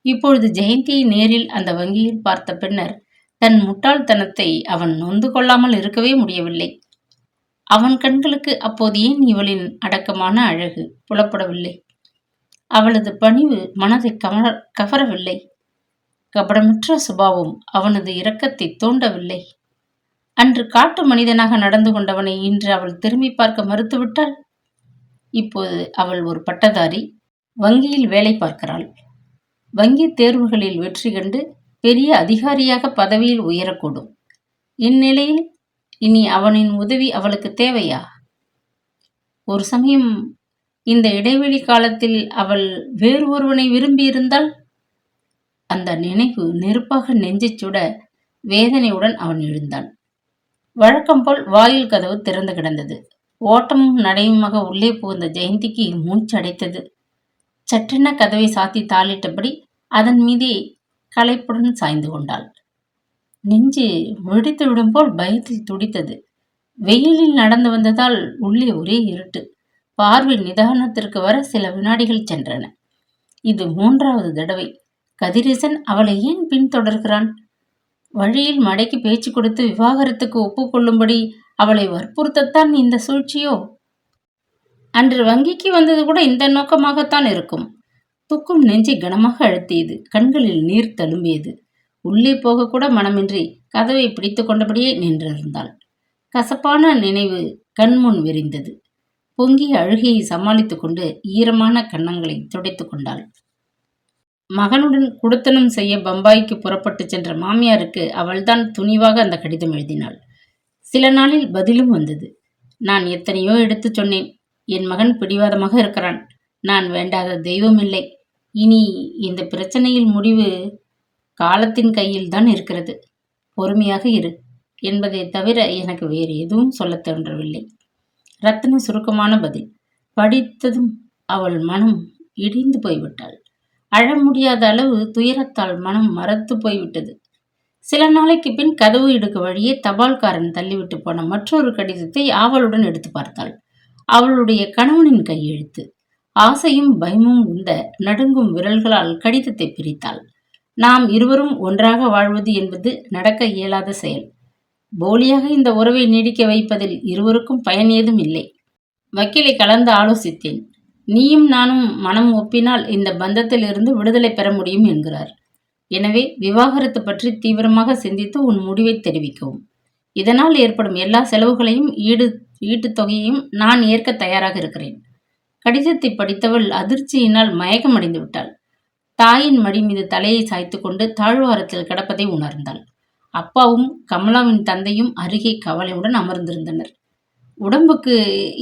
இப்பொழுது ஜெயந்தியை நேரில் அந்த வங்கியில் பார்த்த பின்னர் தன் முட்டாள்தனத்தை அவன் நொந்து கொள்ளாமல் இருக்கவே முடியவில்லை. அவன் கண்களுக்கு அப்போது ஏன் இவளின் அடக்கமான அழகு புலப்படவில்லை? அவளது பணிவு மனதை கவரவில்லை. கபடமற்ற சுபாவம் அவனது இரக்கத்தை தூண்டவில்லை. அன்று காட்டு மனிதனாக நடந்து கொண்டவனை இன்று அவள் திரும்பி பார்க்க மறுத்துவிட்டாள். இப்போது அவள் ஒரு பட்டதாரி, வங்கியில் வேலை பார்க்கிறாள். வங்கி தேர்வுகளில் வெற்றி கண்டு பெரிய அதிகாரியாக பதவியில் உயரக்கூடும். இந்நிலையில் இனி அவனின் உதவி அவளுக்கு தேவையா? ஒரு சமயம் இந்த இடைவெளி காலத்தில் அவள் வேறு ஒருவனை விரும்பியிருந்தால்? அந்த நினைவு நெருப்பாக நெஞ்சைச் சுட வேதனையுடன் அவன் எழுந்தான். வழக்கம் போல் வாயில் கதவு திறந்து கிடந்தது. ஓட்டமும் நடையுமாக உள்ளே புகுந்த ஜெயந்திக்கு மூச்சடைத்தது. சட்டென கதவை சாத்தி தாளிட்டபடி அதன் மீதே களைப்புடன் சாய்ந்து கொண்டாள். நெஞ்சு வெடித்து விடும் போல் பயத்தில் துடித்தது. வெயிலில் நடந்து வந்ததால் உள்ளே ஒரே இருட்டு. பார்வை நிதானத்திற்கு வர சில வினாடிகள் சென்றன. இது 3வது தடவை. கதிரேசன் அவளை ஏன் பின்தொடர்கிறான்? வழியில் மடைக்கு பேச்சு கொடுத்து விவாகரத்துக்கு ஒப்புக்கொள்ளும்படி அவளை வற்புறுத்தத்தான் இந்த சூழ்ச்சியோ? அன்று வங்கிக்கு வந்தது கூட இந்த நோக்கமாகத்தான் இருக்கும். துக்கும் நெஞ்சை கனமாக அழுத்தியது. கண்களில் நீர் தழும்பியது. உள்ளே போகக்கூட மனமின்றி கதவை பிடித்து கொண்டபடியே நின்றிருந்தாள். கசப்பான நினைவு கண்முன் விரிந்தது. பொங்கிய அழுகையை சமாளித்துக் கொண்டு ஈரமான கன்னங்களை துடைத்து கொண்டாள். மகனுடன் குடுத்தனம் செய்ய பம்பாய்க்கு புறப்பட்டு சென்ற மாமியாருக்கு அவள்தான் துணிவாக அந்த கடிதம் எழுதினாள். சில நாளில் பதிலும் வந்தது. நான் எத்தனையோ எடுத்து சொன்னேன். என் மகன் பிடிவாதமாக இருக்கிறான். நான் வேண்டாத தெய்வம் இல்லை. இனி இந்த பிரச்சனையில் முடிவு காலத்தின் கையில்தான் இருக்கிறது. பொறுமையாக இரு என்பதைத் தவிர எனக்கு வேறு எதுவும் சொல்லத் தோன்றவில்லை. ரத்ன சுருக்கமான பதில். படித்ததும் அவள் மனம் இடிந்து போய்விட்டாள். அழ முடியாத அளவு துயரத்தால் மனம் மரத்து போய்விட்டது. சில நாளைக்கு பின் கதவு இடுக்கு வழியே தபால்காரன் தள்ளிவிட்டு போன மற்றொரு கடிதத்தை ஆவலுடன் எடுத்து பார்த்தாள். அவளுடைய கணவனின் கையெழுத்து. ஆசையும் பயமும் உந்த நடுங்கும் விரல்களால் கடிதத்தை பிரித்தாள். நாம் இருவரும் ஒன்றாக வாழ்வது என்பது நடக்க இயலாத செயல். போலியாக இந்த உறவை நீடிக்க வைப்பதில் இருவருக்கும் பயன் ஏதும் இல்லை. வக்கீலை கலந்து ஆலோசித்தேன். நீயும் நானும் மனம் ஒப்பினால் இந்த பந்தத்தில் இருந்து விடுதலை பெற முடியும் என்கிறார். எனவே விவாகரத்து பற்றி தீவிரமாக சிந்தித்து உன் முடிவை தெரிவிக்கவும். இதனால் ஏற்படும் எல்லா செலவுகளையும் ஈட்டுத் தொகையையும் நான் ஏற்க தயாராக இருக்கிறேன். கடிதத்தை படித்தவள் அதிர்ச்சியினால் மயக்கமடைந்து விட்டாள். தாயின் மடி மீது தலையை சாய்த்து கொண்டு தாழ்வாரத்தில் கிடப்பதை உணர்ந்தாள். அப்பாவும் கமலாவின் தந்தையும் அருகே கவலையுடன் அமர்ந்திருந்தனர். உடம்புக்கு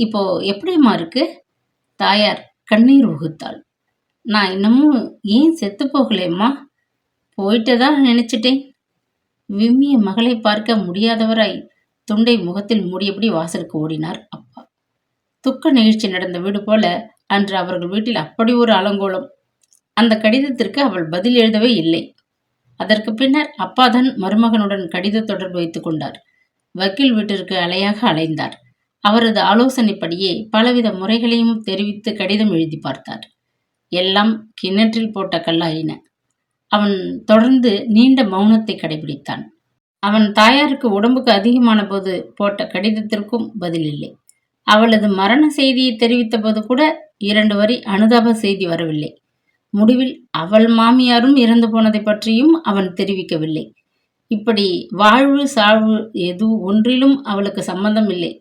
இப்போ எப்படிம்மா இருக்கு? தாயார் கண்ணீர் உகுத்தாள். நான் இன்னமும் ஏன் செத்து போகலேம்மா? போயிட்டதான் நினைச்சிட்டேன். விம்மிய மகளை பார்க்க முடியாதவராய் துண்டை முகத்தில் மூடியபடி வாசலுக்கு ஓடினார் அப்பா. துக்க நிகழ்ச்சி நடந்த வீடு போல அன்று அவர்கள் வீட்டில் அப்படி ஒரு அலங்கோலம். அந்த கடிதத்திற்கு அவள் பதில் எழுதவே இல்லை. அதற்கு பின்னர் அப்பாதான் மருமகனுடன் கடித தொடர்பு வைத்துக் கொண்டார். வக்கீல் வீட்டிற்கு அலையாக அலைந்தார். அவரது ஆலோசனைப்படியே பலவித முறைகளையும் தெரிவித்து கடிதம் எழுதி பார்த்தார். எல்லாம் கிணற்றில் போட்ட கல்லாயின. அவன் தொடர்ந்து நீண்ட மௌனத்தை கடைபிடித்தான். அவன் தாயாருக்கு உடம்புக்கு அதிகமான போது போட்ட கடிதத்திற்கும் பதில் இல்லை. அவளது மரண செய்தியை தெரிவித்த போது கூட 2 வரி அனுதாப செய்தி வரவில்லை. முடிவில் அவள் மாமியாரும் இறந்து போனதை பற்றியும் அவன் தெரிவிக்கவில்லை. இப்படி வாழ்வு சாழ்வு எது ஒன்றிலும் அவளுக்கு சம்பந்தம் இல்லை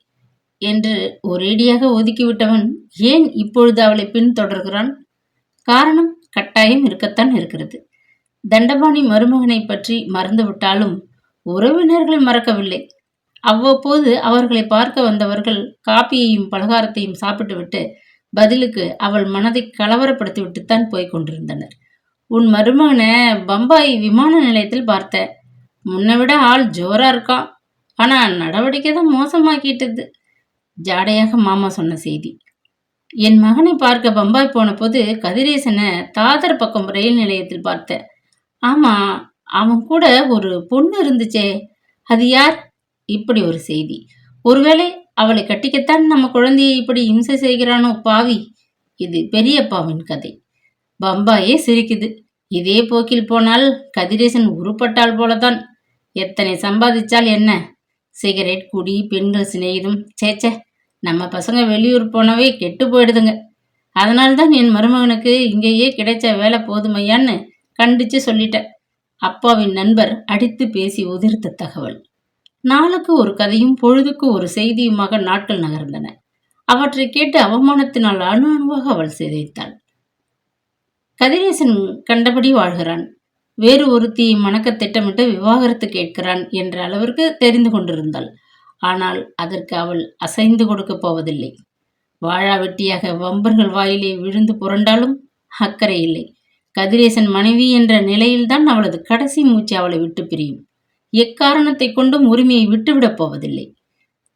என்று ஒரேடியாக ஒதுக்கிவிட்டவன் ஏன் இப்பொழுது அவளை பின்தொடர்கிறான்? காரணம் கட்டாயம் இருக்கத்தான் இருக்கிறது. தண்டபாணி மருமகனை பற்றி மறந்துவிட்டாலும் உறவினர்கள் மறக்கவில்லை. அவ்வப்போது அவர்களை பார்க்க வந்தவர்கள் காப்பியையும் பலகாரத்தையும் சாப்பிட்டுவிட்டு பதிலுக்கு அவள் மனதை கலவரப்படுத்திவிட்டுத்தான் போய்க் கொண்டிருந்தனர். உன் மருமகனை பம்பாய் விமான நிலையத்தில் பார்த்த. முன்னை விட ஆள் ஜோரா இருக்கான். ஆனா நடவடிக்கை தான் மோசமாக்கிட்டது. ஜாடையாக மாமா சொன்ன செய்தி. என் மகனை பார்க்க பம்பாய் போன போது கதிரேசனை தாதர் பக்கம் ரயில் நிலையத்தில் பார்த்த. ஆமா, அவன் கூட ஒரு பொண்ணு இருந்துச்சே, அது யார்? இப்படி ஒரு செய்தி. ஒருவேளை அவளை கட்டிக்கத்தான் நம்ம குழந்தையை இப்படி இம்சை செய்கிறானோ பாவி. இது பெரியப்பாவின் கதை. பம்பாயே சிரிக்குது. இதே போக்கில் போனால் கதிரேசன் உருப்பட்டால் போலதான். எத்தனை சம்பாதிச்சால் என்ன? சிகரெட், குடி, பெண்கள் சிநேகிதம். சேச்சே, நம்ம பசங்க வெளியூர் போனவே கெட்டு போயிடுதுங்க. அதனால்தான் என் மருமகனுக்கு இங்கேயே கிடைச்ச வேலை போதுமையான்னு கண்டிச்சு சொல்லிட்டேன். அப்பாவின் நண்பர் அடித்து பேசி உதிர்த்த தகவல். நாளுக்கு ஒரு கதையும் பொழுதுக்கு ஒரு செய்தியுமாக நாட்கள் நகர்ந்தன. அவற்றை கேட்டு அவமானத்தினால் அணு அணுவாக அவள் சிதைத்தாள். கதிரேசன் கண்டபடி வாழ்கிறான். வேறு ஒருத்தியை மணக்க திட்டமிட்டு விவாகரத்து கேட்கிறான் என்ற அளவிற்கு தெரிந்து கொண்டிருந்தாள். ஆனால் அதற்கு அவள் அசைந்து கொடுக்க போவதில்லை. வாழா வெட்டியாக வம்பர்கள் வாயிலே விழுந்து புரண்டாலும் அக்கறை இல்லை. கதிரேசன் மனைவி என்ற நிலையில்தான் அவளது கடைசி மூச்சு அவளை விட்டு பிரியும். எக்காரணத்தை கொண்டும் உரிமையை விட்டுவிடப் போவதில்லை.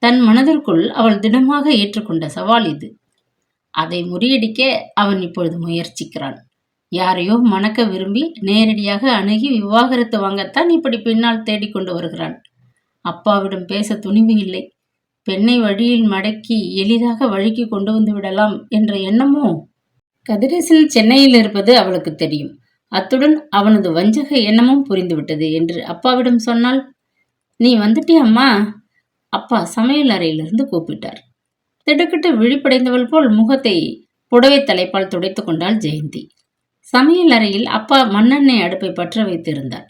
தன் மனதிற்குள் அவள் திடமாக ஏற்றுக்கொண்ட சவால் இது. அதை முறியடிக்க அவன் இப்பொழுது முயற்சிக்கிறான். யாரையோ மணக்க விரும்பி நேரடியாக அணுகி விவாகரத்து வாங்கத்தான் இப்படி பின்னால் தேடிக்கொண்டு வருகிறான். அப்பாவிடம் பேச துணிவு இல்லை. பெண்ணை வழியில் மடக்கி எளிதாக வழிக்கு கொண்டு வந்து விடலாம் என்ற எண்ணமோ. கதிரேசன் சென்னையில் இருப்பது அவளுக்கு தெரியும். அத்துடன் அவனது வஞ்சக எண்ணமும் புரிந்துவிட்டது என்று அப்பாவிடம் சொன்னால், நீ வந்துட்டியம்மா? அப்பா சமையல் அறையிலிருந்து கூப்பிட்டார். திடுக்கிட்டு விழிப்படைந்தவள் போல் முகத்தை புடவை தலைப்பால் துடைத்து கொண்டாள் ஜெயந்தி. சமையல் அறையில் அப்பா மண்ணெண்ணெய் அடுப்பை பற்ற வைத்திருந்தார்.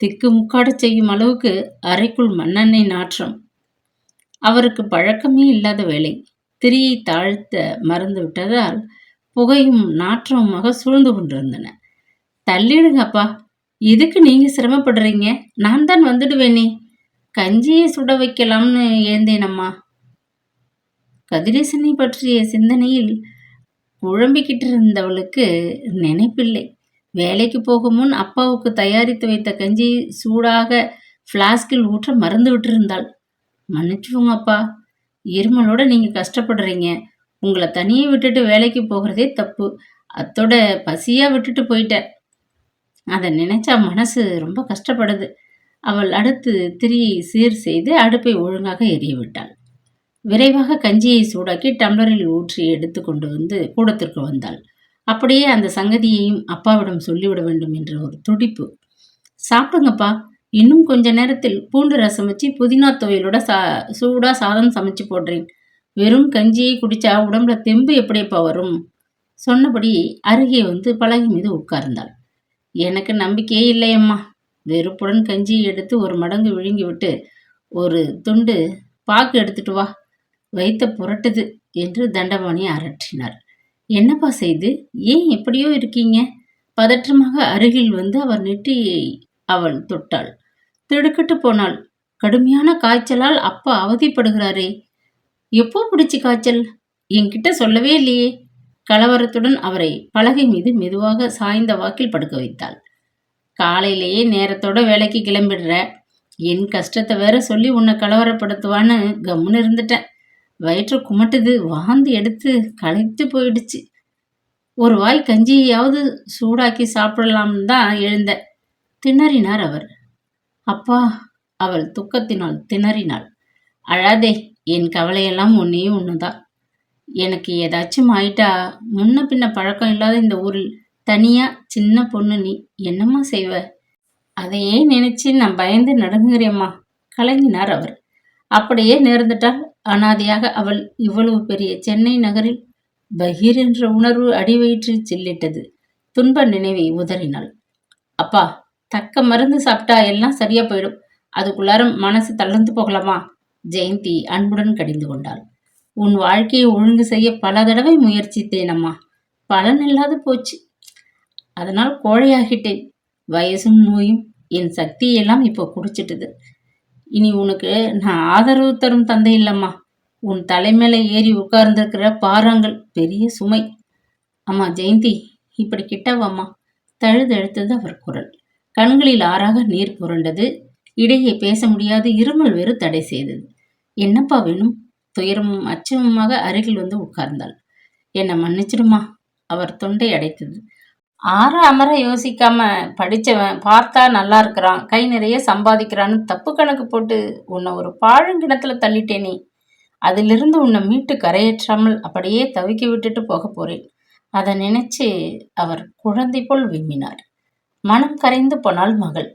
திக்கு முக்காடு செய்யும் அளவுக்கு அறைக்குள் மண்ணெண்ணெய் நாற்றம். அவருக்கு பழக்கமே இல்லாத வேலை. திரியை தாழ்த்த மறந்து விட்டதால் புகையும் நாற்றமுமாக சூழ்ந்து கொண்டிருந்தன. தள்ளிடுங்கப்பா, எதுக்கு நீங்க சிரமப்படுறீங்க? நான் தான் வந்துடுவேனே. கஞ்சியை சுட வைக்கலாம்னு எழுந்தேனம்மா. கதிரேசனை பற்றிய சிந்தனையில் குழம்பிக்கிட்டு இருந்தவளுக்கு நினைப்பில்லை. வேலைக்கு போகும் முன் அப்பாவுக்கு தயாரித்து வைத்த கஞ்சி சூடாக ஃப்ளாஸ்கில் ஊற்ற மறந்து விட்டிருந்தாள். மன்னிச்சுவோங்க அப்பா, இருமலோட நீங்க கஷ்டப்படுறீங்க. உங்களை தனியே விட்டுட்டு வேலைக்கு போகிறதே தப்பு. அத்தோட பசியா விட்டுட்டு போயிட்டேன். அதை நினைச்சா மனசு ரொம்ப கஷ்டப்படுது. அவள் அடுத்து திரியை சீர் செய்து அடுப்பை ஒழுங்காக எரிய விட்டாள். விரைவாக கஞ்சியை சூடாக்கி டம்ளரில் ஊற்றி எடுத்து கொண்டு வந்து கூடத்திற்கு வந்தாள். அப்படியே அந்த சங்கதியையும் அப்பாவிடம் சொல்லிவிட வேண்டும் என்ற ஒரு துடிப்பு. சாப்பிடுங்கப்பா, இன்னும் கொஞ்ச நேரத்தில் பூண்டு ரசம் வச்சு புதினா துவையலோட சூடா சாதம் சமைச்சு போடுறேன். வெறும் கஞ்சியை குடிச்சா உடம்புல தெம்பு எப்படியப்பா வரும்? சொன்னபடி அருகே வந்து பலகை மீது உட்கார்ந்தாள். எனக்கு நம்பிக்கையே இல்லையம்மா. வெறுப்புடன் கஞ்சியை எடுத்து ஒரு மடங்கு விழுங்கி விட்டு, ஒரு துண்டு பாக்கு எடுத்துட்டு வா, வைத்த புரட்டுது என்று தண்டபாணி அரற்றினார். என்னப்பா செய்து, ஏன் எப்படியோ இருக்கீங்க? பதற்றமாக அருகில் வந்து அவர் நெற்றியை அவள் தொட்டாள். திடுக்கிட்டு போனாள். கடுமையான காய்ச்சலால் அப்பா அவதிப்படுகிறாரே. எப்போ பிடிச்சி காய்ச்சல்? என்கிட்ட சொல்லவே இல்லையே. கலவரத்துடன் அவரை பலகை மீது மெதுவாக சாய்ந்த வாக்கில் படுக்க வைத்தாள். காலையிலேயே நேரத்தோட வேலைக்கு கிளம்பிடுற, என் கஷ்டத்தை வேற சொல்லி உன்னை கலவரப்படுத்துவான்னு கம்முன்னு இருந்துட்டேன். வயிற்று குமட்டுது, வாந்தி எடுத்து களைத்து போயிடுச்சு. ஒரு வாய் கஞ்சியாவது சூடாக்கி சாப்பிடலாம்னு தான் எழுந்தேன். திணறினார் அவர். அப்பா, அவள் துக்கத்தினால் திணறினாள். அழாதே, என் கவலையெல்லாம் ஒன்னே ஒண்ணுதான். எனக்கு ஏதாச்சும் ஆயிட்டா முன்ன பின்ன பழக்கம் இல்லாத இந்த ஊரில் தனியா சின்ன பொண்ணு நீ என்னம்மா செய்வ? அதையே நினைச்சு நான் பயந்து நடுங்குகிறேம்மா, கலங்கினார் அவர். அப்படியே நேர்ந்துட்டால் அனாதையாக அவள். இவ்வளவு பெரிய சென்னை நகரில் பகீர் என்ற உணர்வு அடிவயிற்றில் சில்லிட்டது. துன்ப நினைவை உதறினாள். அப்பா, தக்க மருந்து சாப்பிட்டா எல்லாம் சரியா போயிடும். அதுக்குள்ளார மனசு தளர்ந்து போகலாமா? ஜெயந்தி அன்புடன் கடிந்து கொண்டாள். உன் வாழ்க்கையை ஒழுங்கு செய்ய பல தடவை முயற்சித்தேனம்மா, பலன் இல்லாது போச்சு. அதனால் கோழையாகிட்டேன். வயசும் நோயும் என் சக்தியெல்லாம் இப்போ குடிச்சிட்டுது. இனி உனக்கு நான் ஆதரவு தரும் தந்தை இல்லம்மா. உன் தலைமையில ஏறி உட்கார்ந்திருக்கிற பாறாங்கள் பெரிய சுமை. அம்மா ஜெயந்தி, இப்படி கிட்டவாம்மா. தழுதழுத்தது அவர் குரல். கண்களில் ஆறாக நீர் புரண்டது. இடையே பேச முடியாது இருமல் வேறு தடை செய்தது. என்னப்பா வேணும்? துயரமும் அச்சமுமாக அருகில் வந்து உட்கார்ந்தாள். என்னை மன்னிச்சிடுமா. அவர் தொண்டை அடைத்தது. ஆற அமர யோசிக்காம படிச்சவன் பார்த்தா நல்லா இருக்கிறான், கை நிறைய சம்பாதிக்கிறான்னு தப்பு கணக்கு போட்டு உன்னை ஒரு பாழுங்கிணத்துல தள்ளிட்டேனே. அதிலிருந்து உன்னை மீட்டு கரையேற்றாமல் அப்படியே தவிக்க விட்டுட்டு போக போறேன். அதை நினைச்சு அவர் குழந்தை போல் விம்மினார். மனம் கரைந்து போனாள் மகள்.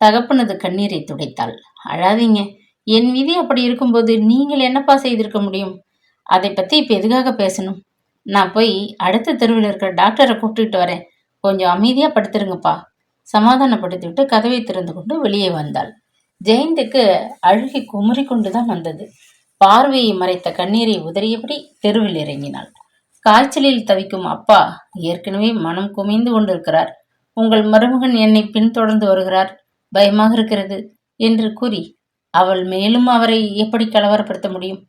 தகப்பனது கண்ணீரை துடைத்தாள். அழாதீங்க, என் விதி அப்படி இருக்கும்போது நீங்கள் என்னப்பா செய்திருக்க முடியும்? அதை பத்தி இப்ப எதுக்காக பேசணும்? நான் போய் அடுத்த தெருவில் இருக்கிற டாக்டரை கூப்பிட்டுட்டு வரேன். கொஞ்சம் அமைதியா படுத்துருங்கப்பா. சமாதானப்படுத்திவிட்டு கதவை திறந்து கொண்டு வெளியே வந்தாள். ஜெயந்துக்கு அழுகி குமரி கொண்டுதான் வந்தது. பார்வையை மறைத்த கண்ணீரை உதறியபடி தெருவில் இறங்கினாள். காய்ச்சலில் தவிக்கும் அப்பா ஏற்கனவே மனம் குமைந்து கொண்டிருக்கிறார். உங்கள் மருமகன் என்னை பின்தொடர்ந்து வருகிறார், பயமாக இருக்கிறது என்று கூறி அவள் மேலும் அவரை எப்படி கலவரப்படுத்த முடியும்?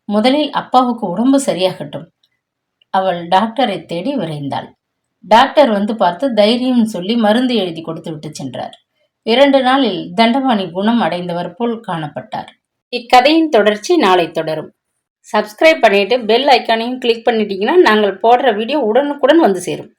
முதலில் அப்பாவுக்கு உடம்பு சரியாகட்டும். அவள் டாக்டரை தேடி விரைந்தாள். டாக்டர் வந்து பார்த்து தைரியம் சொல்லி மருந்து எழுதி கொடுத்து விட்டு சென்றார். 2 நாளில் தண்டபாணி குணம் அடைந்தவர் போல் காணப்பட்டார். இக்கதையின் தொடர்ச்சி நாளை தொடரும். சப்ஸ்கிரைப் பண்ணிட்டு பெல் ஐக்கானையும் கிளிக் பண்ணிட்டீங்கன்னா நாங்கள் போடுற வீடியோ உடனுக்குடன் வந்து சேரும்.